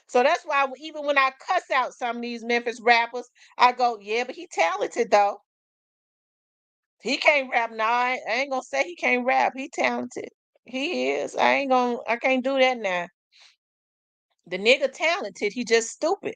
[SPEAKER 1] So that's why even when I cuss out some of these Memphis rappers, I go, yeah, but he talented though. He can't rap. No, I ain't gonna say he can't rap. He talented. He is. I can't do that now. The nigga talented. He just stupid.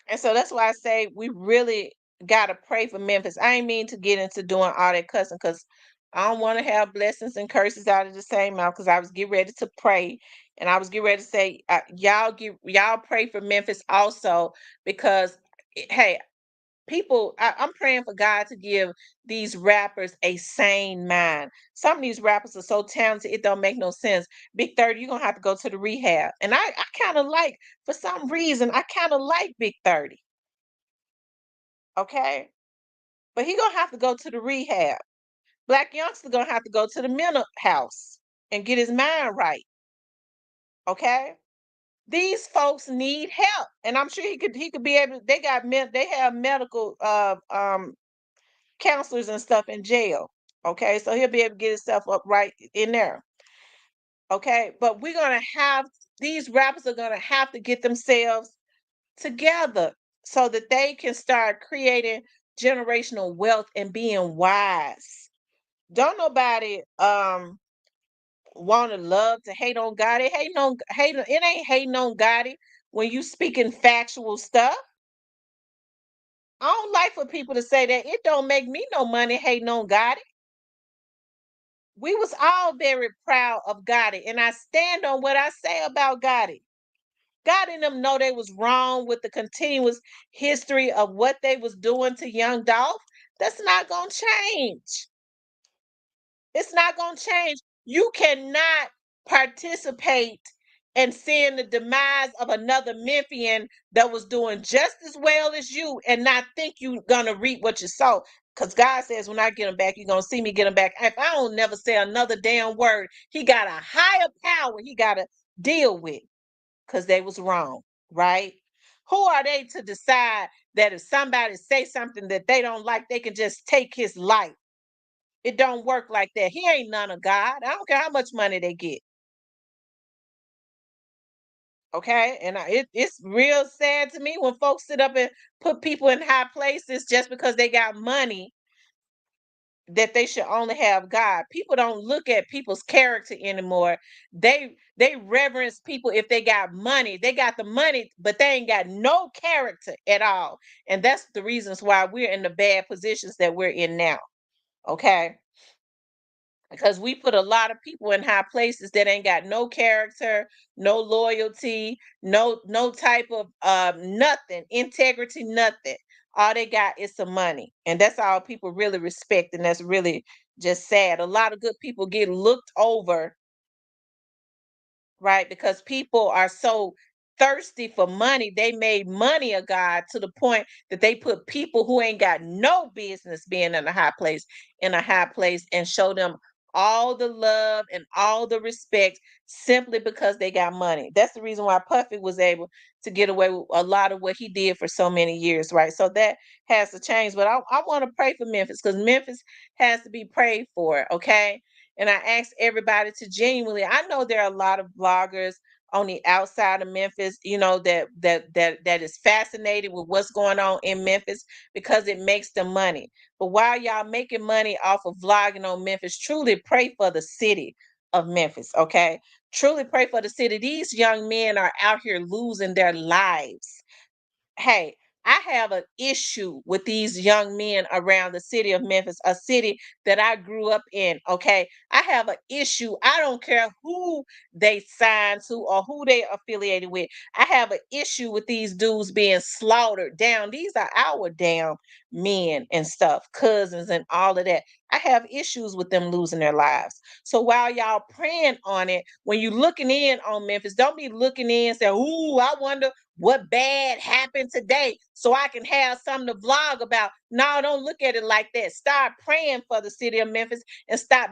[SPEAKER 1] And so that's why I say we really gotta pray for Memphis. I ain't mean to get into doing all that cussing, because I don't want to have blessings and curses out of the same mouth. Because I was getting ready to pray, and I was getting ready to say, y'all pray for Memphis also, because hey, people, I'm praying for God to give these rappers a sane mind. Some of these rappers are so talented, it don't make no sense. Big 30, you're gonna have to go to the rehab. And I kind of like, for some reason, I kind of like Big 30. Okay. But he gonna have to go to the rehab. Black youngster gonna have to go to the mental house and get his mind right. Okay. These folks need help. And I'm sure he could be able, they have medical counselors and stuff in jail. Okay, so he'll be able to get himself up right in there. Okay, but we're gonna have these rappers are gonna have to get themselves together so that they can start creating generational wealth and being wise. Don't nobody want to love to hate on God. It ain't hating on God when you speaking factual stuff. I don't like for people to say that. It don't make me no money hating on God. We was all very proud of Gotti, and I stand on what I say about Gotti. God and them know they was wrong with the continuous history of what they was doing to young Dolph. That's not gonna change. It's not gonna change. You cannot participate and seeing the demise of another Memphian that was doing just as well as you and not think you gonna reap what you sow. Because God says, when I get him back, you're gonna see me get him back. If I don't never say another damn word, he got a higher power he gotta deal with because they was wrong, right? Who are they to decide that if somebody say something that they don't like, they can just take his life? It don't work like that. He ain't none of God. I don't care how much money they get. Okay, and it's real sad to me when folks sit up and put people in high places just because they got money, that they should only have God. People don't look at people's character anymore. They reverence people if they got money. They got the money, but they ain't got no character at all. And that's the reasons why we're in the bad positions that we're in now. Okay, because we put a lot of people in high places that ain't got no character, no loyalty, no type of nothing, integrity, nothing. All they got is some money, and that's all people really respect, and that's really just sad. A lot of good people get looked over, right? Because people are so thirsty for money. They made money a god to the point that they put people who ain't got no business being in a high place and show them all the love and all the respect simply because they got money. That's the reason why Puffy was able to get away with a lot of what he did for so many years, right? So that has to change. But I want to pray for Memphis because Memphis has to be prayed for, okay? And I asked everybody to genuinely. I know there are a lot of bloggers on the outside of Memphis, that is fascinated with what's going on in Memphis because it makes them money. But while y'all making money off of vlogging on Memphis, truly pray for the city of Memphis, okay? Truly pray for the city. These young men are out here losing their lives. Hey, I have an issue with these young men around the city of Memphis, a city that I grew up in. Okay. I have an issue. I don't care who they sign to or who they affiliated with. I have an issue with these dudes being slaughtered down. These are our damn men and stuff, cousins and all of that. I have issues with them losing their lives. So while y'all praying on it, when you looking in on Memphis, don't be looking in and saying, "Ooh, I wonder what bad happened today so I can have something to vlog about." No, don't look at it like that. Start praying for the city of Memphis and stop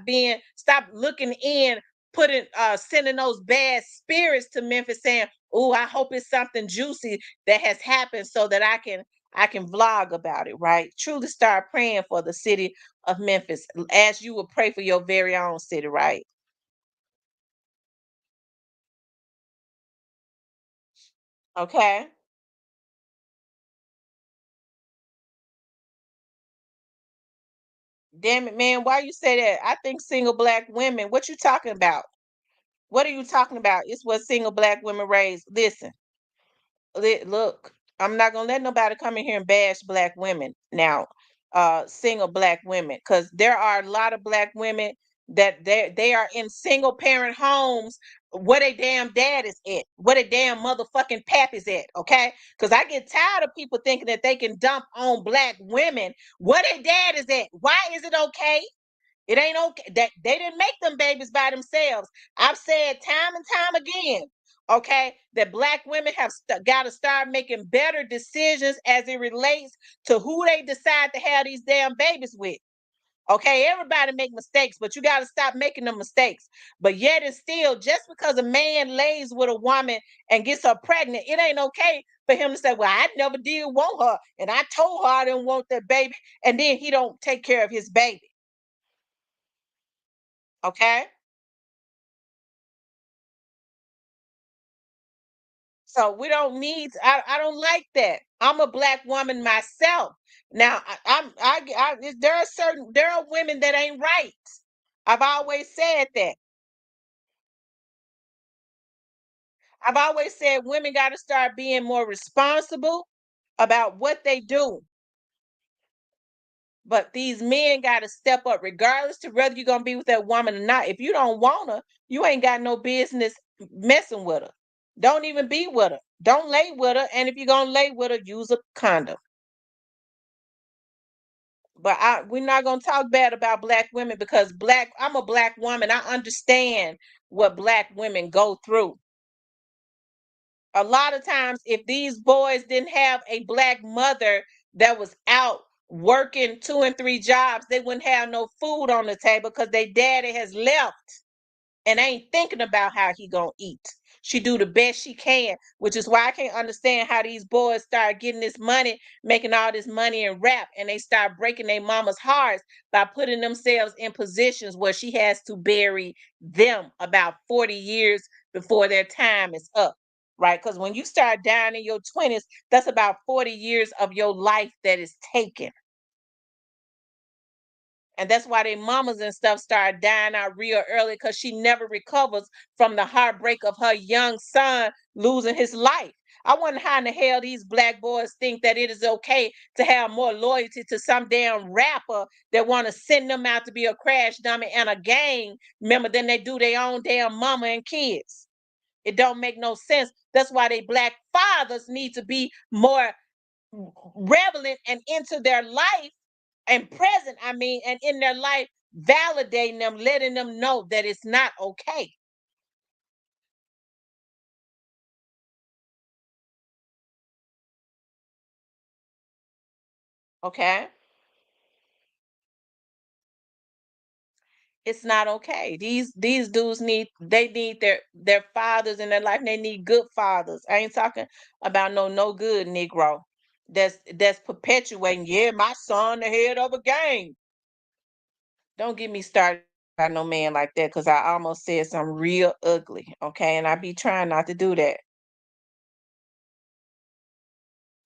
[SPEAKER 1] looking in, putting sending those bad spirits to Memphis saying, "Oh, I hope it's something juicy that has happened so that I can vlog about it," right? Truly start praying for the city of Memphis as you would pray for your very own city, right? Okay. Damn it, man. Why you say that? I think single black women. What you talking about? What are you talking about? It's what single black women raise. Listen, look, I'm not gonna let nobody come in here and bash black women now, single black women, because there are a lot of black women that they are in single parent homes where they damn dad is at, where they damn motherfucking pap is at, okay? Because I get tired of people thinking that they can dump on black women where their dad is at. Why is it okay? It ain't okay that they didn't make them babies by themselves. I've said time and time again, okay, that black women have got to start making better decisions as it relates to who they decide to have these damn babies with. Okay, everybody make mistakes, but you got to stop making them mistakes. But yet and still, just because a man lays with a woman and gets her pregnant, it ain't okay for him to say, "Well, I never did want her, and I told her I didn't want that baby," and then he don't take care of his baby. Okay. So we don't need. I don't like that. I'm a black woman myself. Now there are women that ain't right. I've always said that. I've always said women got to start being more responsible about what they do. But these men got to step up, regardless to whether you're gonna be with that woman or not. If you don't want her, you ain't got no business messing with her. Don't even be with her. Don't lay with her. And if you're gonna lay with her, use a condom. But we're not gonna talk bad about black women because I'm a black woman. I understand what black women go through. A lot of times, if these boys didn't have a black mother that was out working 2 and 3 jobs, they wouldn't have no food on the table because their daddy has left and ain't thinking about how he gonna eat. She do the best she can, which is why I can't understand how these boys start getting this money, making all this money in rap, and they start breaking their mama's hearts by putting themselves in positions where she has to bury them about 40 years before their time is up. Right? Because when you start dying in your 20s, that's about 40 years of your life that is taken. And that's why their mamas and stuff start dying out real early because she never recovers from the heartbreak of her young son losing his life. I wonder how in the hell these black boys think that it is okay to have more loyalty to some damn rapper that want to send them out to be a crash dummy and a gang member than they do their own damn mama and kids. It don't make no sense. That's why they black fathers need to be more relevant and into their life and present, I mean, and in their life, validating them, letting them know that it's not okay. Okay. It's not okay. These dudes need their fathers in their life. And they need good fathers. I ain't talking about no good Negro that's perpetuating, yeah, my son the head of a gang. Don't get me started by no man like that because I almost said something real ugly. Okay. And I be trying not to do that.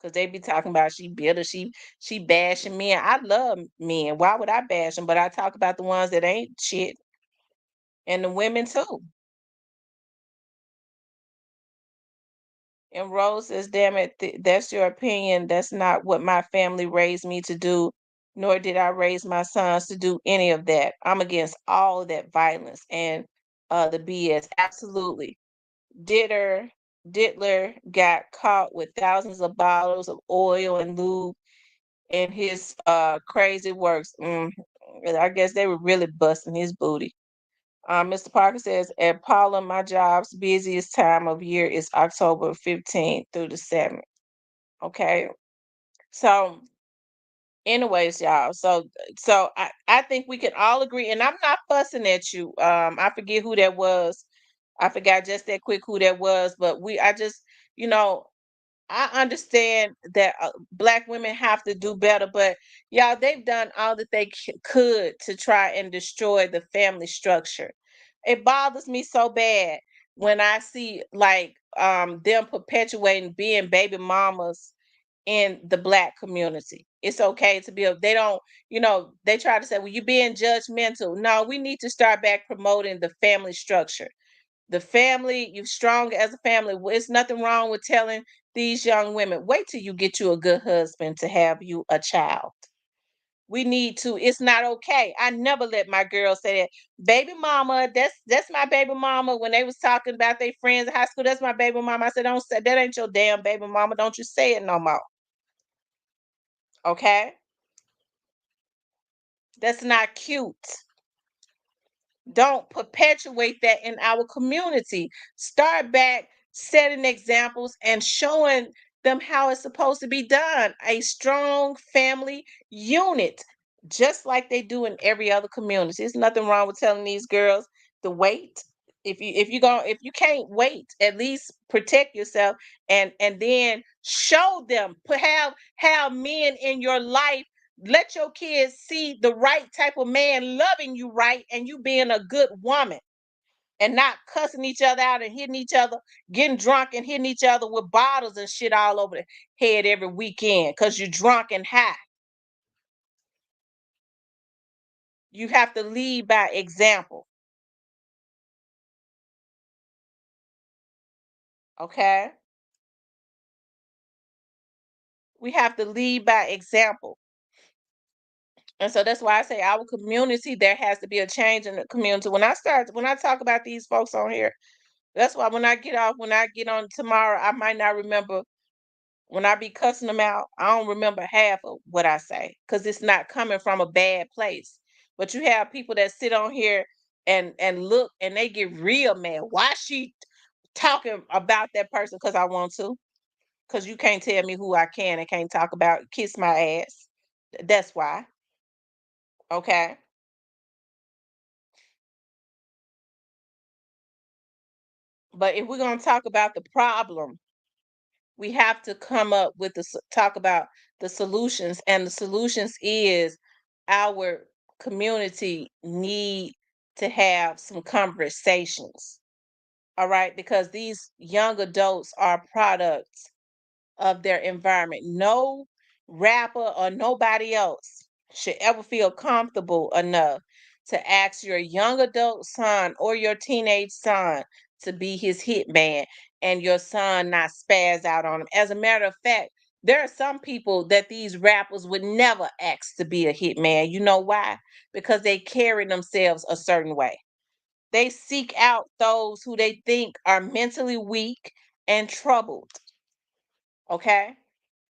[SPEAKER 1] Cause they be talking about she bitter, she bashing men. I love men. Why would I bash them? But I talk about the ones that ain't shit and the women too. And Rose says, "Damn it, that's your opinion. That's not what my family raised me to do, nor did I raise my sons to do any of that. I'm against all of that violence and the BS. Absolutely. Ditter Dittler got caught with thousands of bottles of oil and lube and his crazy works. I guess they were really busting his booty. Mr. Parker says, at Paula, my job's busiest time of year is October 15th through the 7th. Okay. So, anyways, y'all. So I think we can all agree, and I'm not fussing at you. I forget who that was. I forgot just that quick who that was, but I just, you know, I understand that black women have to do better, but y'all, they've done all that they could to try and destroy the family structure. It bothers me so bad when I see like them perpetuating being baby mamas in the black community. It's okay to be they don't, they try to say, well, you're being judgmental. No, we need to start back promoting the family structure. The family, you're strong as a family. It's nothing wrong with telling these young women, wait till you get you a good husband to have you a child. We need to, it's not okay. I never let my girls say that. Baby mama, that's my baby mama. When they was talking about their friends in high school, that's my baby mama. I said, don't say that, ain't your damn baby mama. Don't you say it no more. Okay? That's not cute. Don't perpetuate that in our community. Start back setting examples and showing them how it's supposed to be done. A strong family unit, just like they do in every other community. There's nothing wrong with telling these girls to wait. If you can't wait, at least protect yourself and then show them. Have men in your life, let your kids see the right type of man loving you right and you being a good woman and not cussing each other out and hitting each other, getting drunk and hitting each other with bottles and shit all over the head every weekend because you're drunk and high. You have to lead by example. Okay? We have to lead by example. And so that's why I say our community, there has to be a change in the community. When I talk about these folks on here, that's why when I get on tomorrow, I might not remember. When I be cussing them out, I don't remember half of what I say because it's not coming from a bad place. But you have people that sit on here and look and they get real mad. Why she talking about that person because I want to. Because you can't tell me who I can and can't talk about. Kiss my ass. That's why. Okay. But if we're gonna talk about the problem, we have to come up with talk about the solutions, and the solutions is our community need to have some conversations. All right, because these young adults are products of their environment. No rapper or nobody else should ever feel comfortable enough to ask your young adult son or your teenage son to be his hitman, and your son not spaz out on him. As a matter of fact, there are some people that these rappers would never ask to be a hitman. You know why? Because they carry themselves a certain way. They seek out those who they think are mentally weak and troubled. Okay?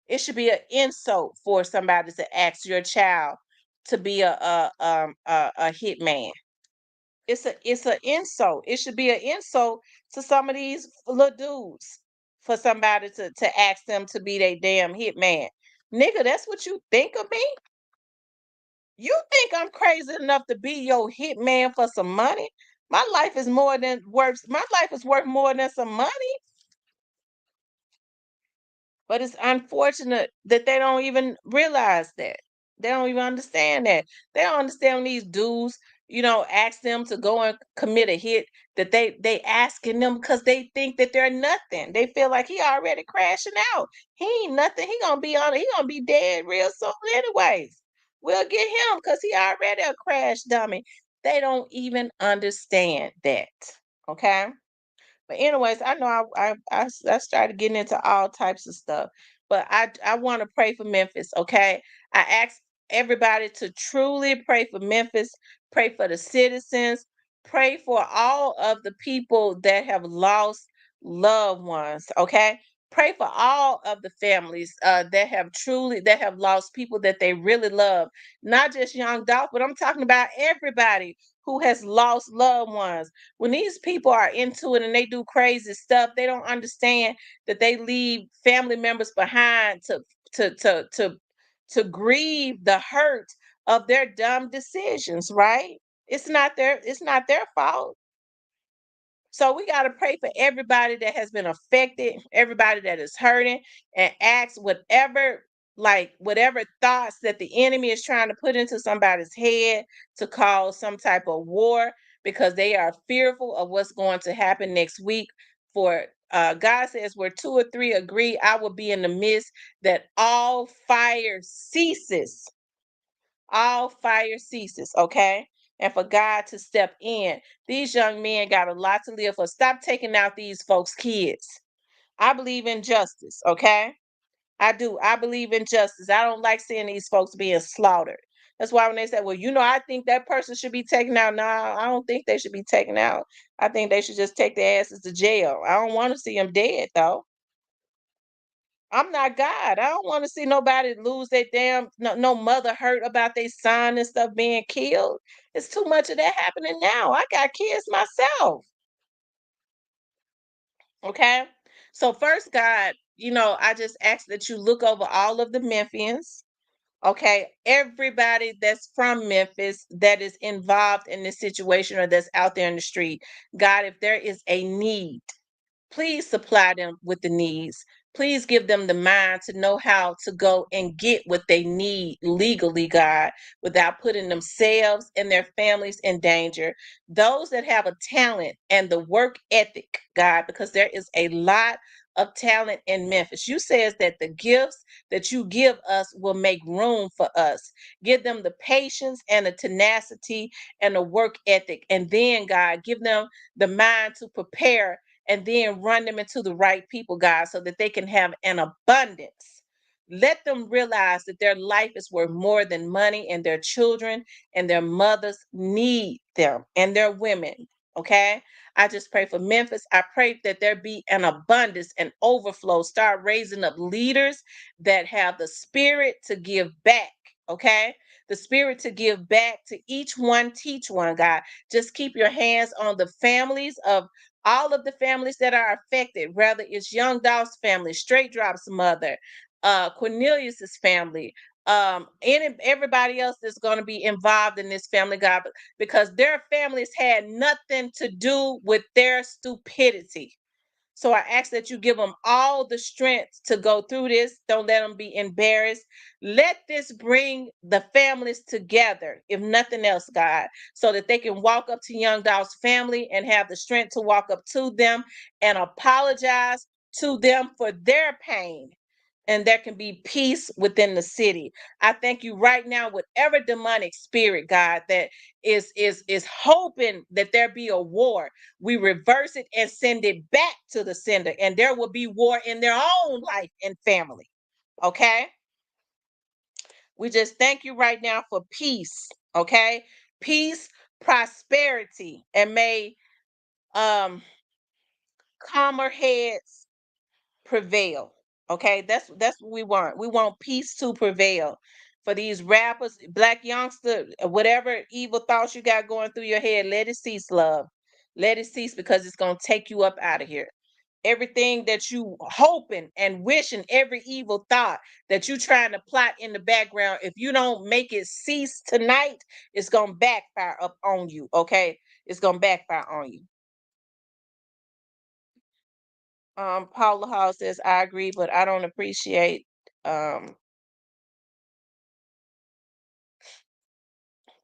[SPEAKER 1] It should be an insult for somebody to ask your child to be a hitman. It's a insult. It should be an insult to some of these little dudes for somebody to ask them to be their damn hitman. Nigga, that's what you think of me? You think I'm crazy enough to be your hitman for some money? My life is worth more than some money. But it's unfortunate that they don't even realize that. They don't even understand that. They don't understand when these dudes, ask them to go and commit a hit, that they asking them because they think that they're nothing. They feel like he already crashing out. He ain't nothing. He gonna be dead real soon anyways. We'll get him because he already a crash dummy. They don't even understand that. Okay. But anyways, I know I started getting into all types of stuff, but I want to pray for Memphis. Okay, I ask everybody to truly pray for Memphis, pray for the citizens, pray for all of the people that have lost loved ones. Okay, pray for all of the families that have lost people that they really love, not just young Dolph, but I'm talking about everybody who has lost loved ones. When these people are into it and they do crazy stuff, they don't understand that they leave family members behind to to to to grieve the hurt of their dumb decisions, right? It's not their fault. So we got to pray for everybody that has been affected, everybody that is hurting, and ask whatever thoughts that the enemy is trying to put into somebody's head to cause some type of war, because they are fearful of what's going to happen next week. For God says, where two or three agree, I will be in the midst, that all fire ceases, okay? And for God to step in. These young men got a lot to live for. Stop taking out these folks' kids. I believe in justice, okay? I do. I believe in justice. I don't like seeing these folks being slaughtered. That's why when they say, well, I think that person should be taken out. No, I don't think they should be taken out. I think they should just take their asses to jail. I don't want to see them dead, though. I'm not God. I don't want to see nobody lose their no mother hurt about their son and stuff being killed. It's too much of that happening now. I got kids myself. Okay. So first, God, I just ask that you look over all of the Memphians. Okay. Everybody that's from Memphis that is involved in this situation or that's out there in the street. God, if there is a need, please supply them with the needs. Please give them the mind to know how to go and get what they need legally, God, without putting themselves and their families in danger. Those that have a talent and the work ethic, God, because there is a lot of talent in Memphis. You says that the gifts that you give us will make room for us. Give them the patience and the tenacity and the work ethic. And then, God, give them the mind to prepare and then run them into the right people, God, so that they can have an abundance. Let them realize that their life is worth more than money, and their children and their mothers need them, and their women. Okay. I just pray for Memphis. I pray that there be an abundance and overflow. Start raising up leaders that have the spirit to give back. Okay. The spirit to give back to each one, teach one, God. Just keep your hands on the families of all of the families that are affected, whether it's Young Dolph's family, Straightdrop's mother, Cornelius's family, any everybody else that's going to be involved in this family, God, because their families had nothing to do with their stupidity. So I ask that you give them all the strength to go through this. Don't let them be embarrassed. Let this bring the families together, if nothing else, God, so that they can walk up to Young Dog's family and have the strength to walk up to them and apologize to them for their pain. And there can be peace within the city. I thank you right now, whatever demonic spirit, God, that is hoping that there be a war, we reverse it and send it back to the sender, and there will be war in their own life and family. Okay, we just thank you right now for peace. Okay, peace, prosperity, and may um calmer heads prevail. Okay, that's what we want. We want peace to prevail for these rappers, black youngster, whatever evil thoughts you got going through your head. Let it cease, love. Let it cease, because it's gonna take you up out of here. Everything that you hoping and wishing, every evil thought that you trying to plot in the background, if you don't make it cease tonight, it's gonna backfire up on you. Okay, it's gonna backfire on you. Paula Hall says, I agree, but I don't appreciate. Um,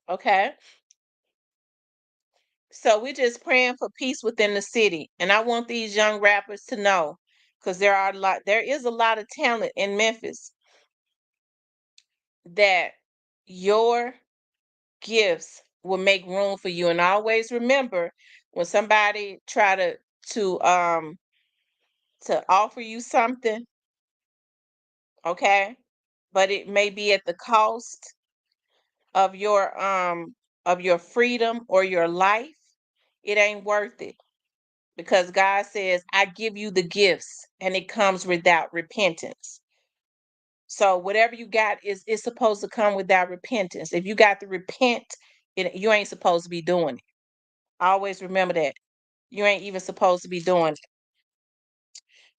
[SPEAKER 1] okay. So we're just praying for peace within the city. And I want these young rappers to know, because there is a lot of talent in Memphis, that your gifts will make room for you. And always remember, when somebody try to um to offer you something, okay, but it may be at the cost of your freedom or your life, it ain't worth it, because God says, I give you the gifts and it comes without repentance. So whatever you got is supposed to come without repentance. If you got to repent, you ain't supposed to be doing it. Always remember that. You ain't even supposed to be doing it.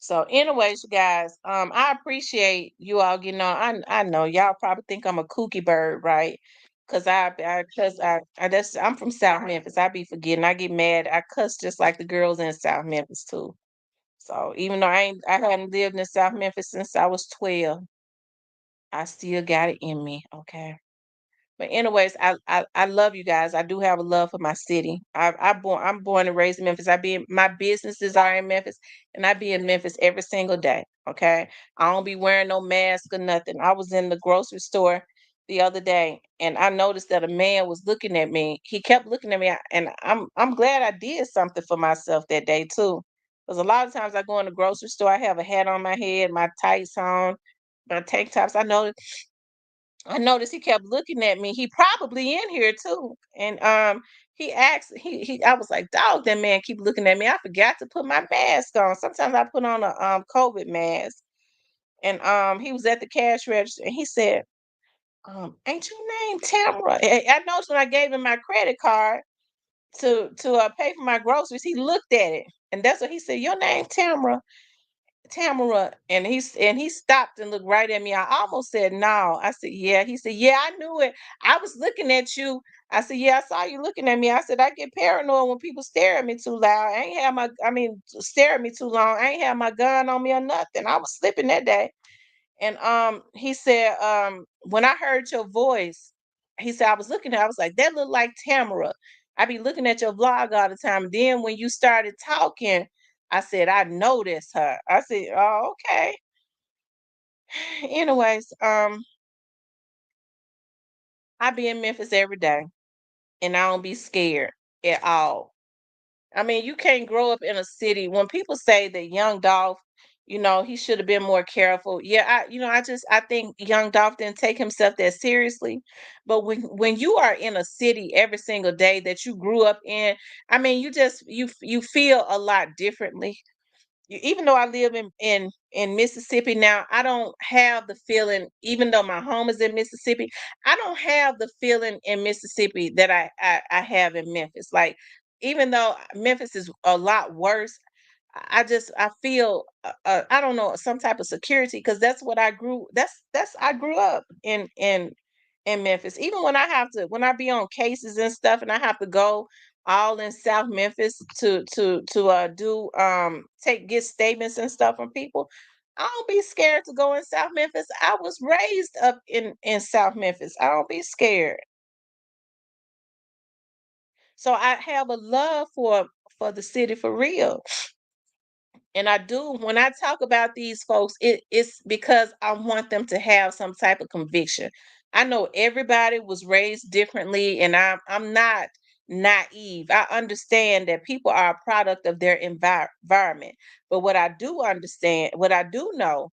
[SPEAKER 1] So, anyways, you guys, I appreciate you all getting on. I know y'all probably think I'm a kooky bird, right? I'm from South Memphis. I be forgetting. I get mad. I cuss just like the girls in South Memphis too. So even though I hadn't lived in South Memphis since I was 12, I still got it in me. Okay. But anyways, I love you guys. I do have a love for my city. I'm born and raised in Memphis. My businesses are in Memphis, and I be in Memphis every single day. Okay, I don't be wearing no mask or nothing. I was in the grocery store the other day, and I noticed that a man was looking at me. He kept looking at me, and I'm glad I did something for myself that day too. Because a lot of times I go in the grocery store, I have a hat on my head, my tights on, my tank tops. I noticed he kept looking at me. He probably in here too. And he asked he I was like, dog, that man keep looking at me. I forgot to put my mask on. Sometimes I put on a COVID mask. And he was at the cash register and he said, ain't your name Tamara? I noticed when I gave him my credit card to pay for my groceries, he looked at it. And that's what he said, your name Tamara. Tamara, and he stopped and looked right at me. I almost said no. I said, yeah. He said, yeah, I knew it. I was looking at you. I said, yeah, I saw you looking at me. I said, I get paranoid when people stare at me too loud. Stare at me too long. I ain't have my gun on me or nothing. I was slipping that day. And he said, when I heard your voice, he said, I was looking at, I was like, that looked like Tamara. I be looking at your vlog all the time. Then when you started talking, I said, I noticed her. I said, oh, okay. Anyways, I be in Memphis every day and I don't be scared at all. I mean, you can't grow up in a city. When people say that Young Dolph, he should have been more careful. Yeah, I think Young Dolph didn't take himself that seriously. But when you are in a city every single day that you grew up in, I mean, you feel a lot differently. Even though I live in Mississippi now, I don't have the feeling. Even though my home is in Mississippi, I don't have the feeling in Mississippi that I have in Memphis. Like even though Memphis is a lot worse, I feel I don't know, some type of security, because that's what I grew. That's I grew up in Memphis. Even when I be on cases and stuff, and I have to go all in South Memphis to do take get statements and stuff from people. I don't be scared to go in South Memphis. I was raised up in South Memphis. I don't be scared. So I have a love for the city for real. And I do, when I talk about these folks, it's because I want them to have some type of conviction. I know everybody was raised differently, and I'm not naive. I understand that people are a product of their environment. But what I do understand, what I do know,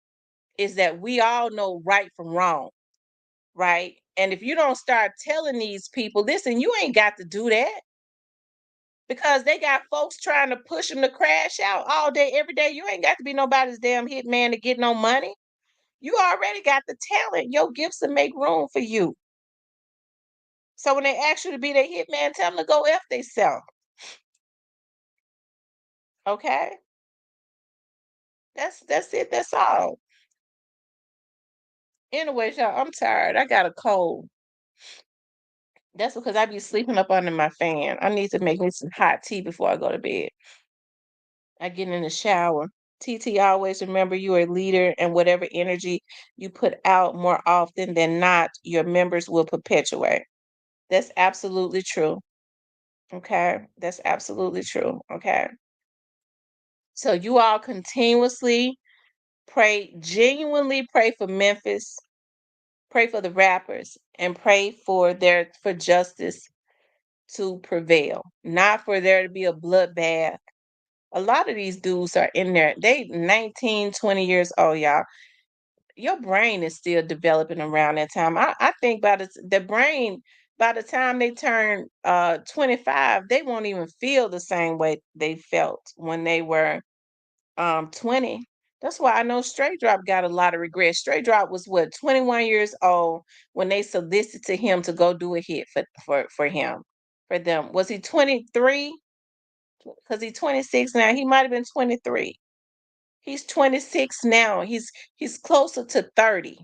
[SPEAKER 1] is that we all know right from wrong, right? And if you don't start telling these people, listen, you ain't got to do that, because they got folks trying to push them to crash out all day, every day. You ain't got to be nobody's damn hitman to get no money. You already got the talent. Your gifts to make room for you. So when they ask you to be their hitman, tell them to go F themselves. Okay? That's it. That's all. Anyways, y'all, I'm tired. I got a cold. That's because I be sleeping up under my fan. I need to make me some hot tea before I go to bed. I get in the shower. TT, always remember you are a leader, and whatever energy you put out, more often than not, your members will perpetuate. That's absolutely true. Okay. That's absolutely true. Okay. So you all continuously pray, genuinely pray for Memphis, pray for the rappers, and pray for justice to prevail, not for there to be a bloodbath. A lot of these dudes are in there. They 19, 20 years old, y'all. Your brain is still developing around that time. I think the brain, by the time they turn 25, they won't even feel the same way they felt when they were 20. That's why I know Straight Drop got a lot of regrets. Straight Drop was what, 21 years old when they solicited him to go do a hit for him, for them. Was he 23? Because he's 26 now. He might have been 23. He's 26 now. He's closer to 30.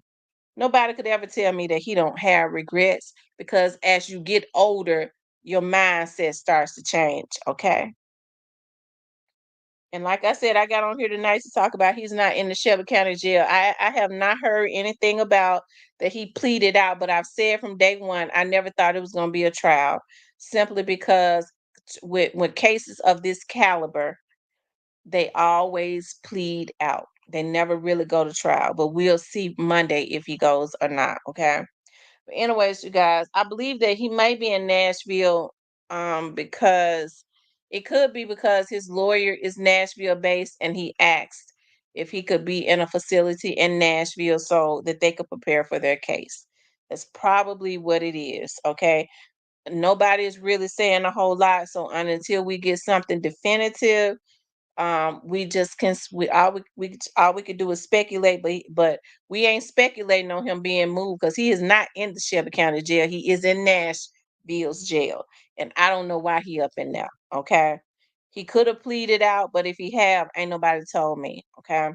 [SPEAKER 1] Nobody could ever tell me that he don't have regrets, because as you get older, your mindset starts to change, okay? And like I said, I got on here tonight to talk about he's not in the Shelby County Jail. I have not heard anything about that he pleaded out, but I've said from day one, I never thought it was going to be a trial, simply because with cases of this caliber, they always plead out. They never really go to trial, but we'll see Monday if he goes or not, okay? But anyways, you guys, I believe that he may be in Nashville because it could be because his lawyer is Nashville based, and he asked if he could be in a facility in Nashville so that they could prepare for their case. That's probably what it is, okay? Nobody is really saying a whole lot, so until we get something definitive, we just can all we could do is speculate, but we ain't speculating on him being moved, because he is not in the Shelby County Jail. He is in Nashville's jail, and I don't know why he up in there. Okay, he could have pleaded out, but if he have, ain't nobody told me. Okay,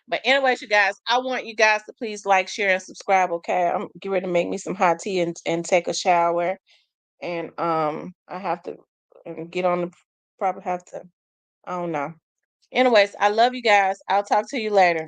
[SPEAKER 1] but anyways, you guys, I want you guys to please like, share, and subscribe. Okay, I'm getting ready to make me some hot tea and take a shower, and I have to get on the probably have to, I don't know. Anyways, I love you guys. I'll talk to you later.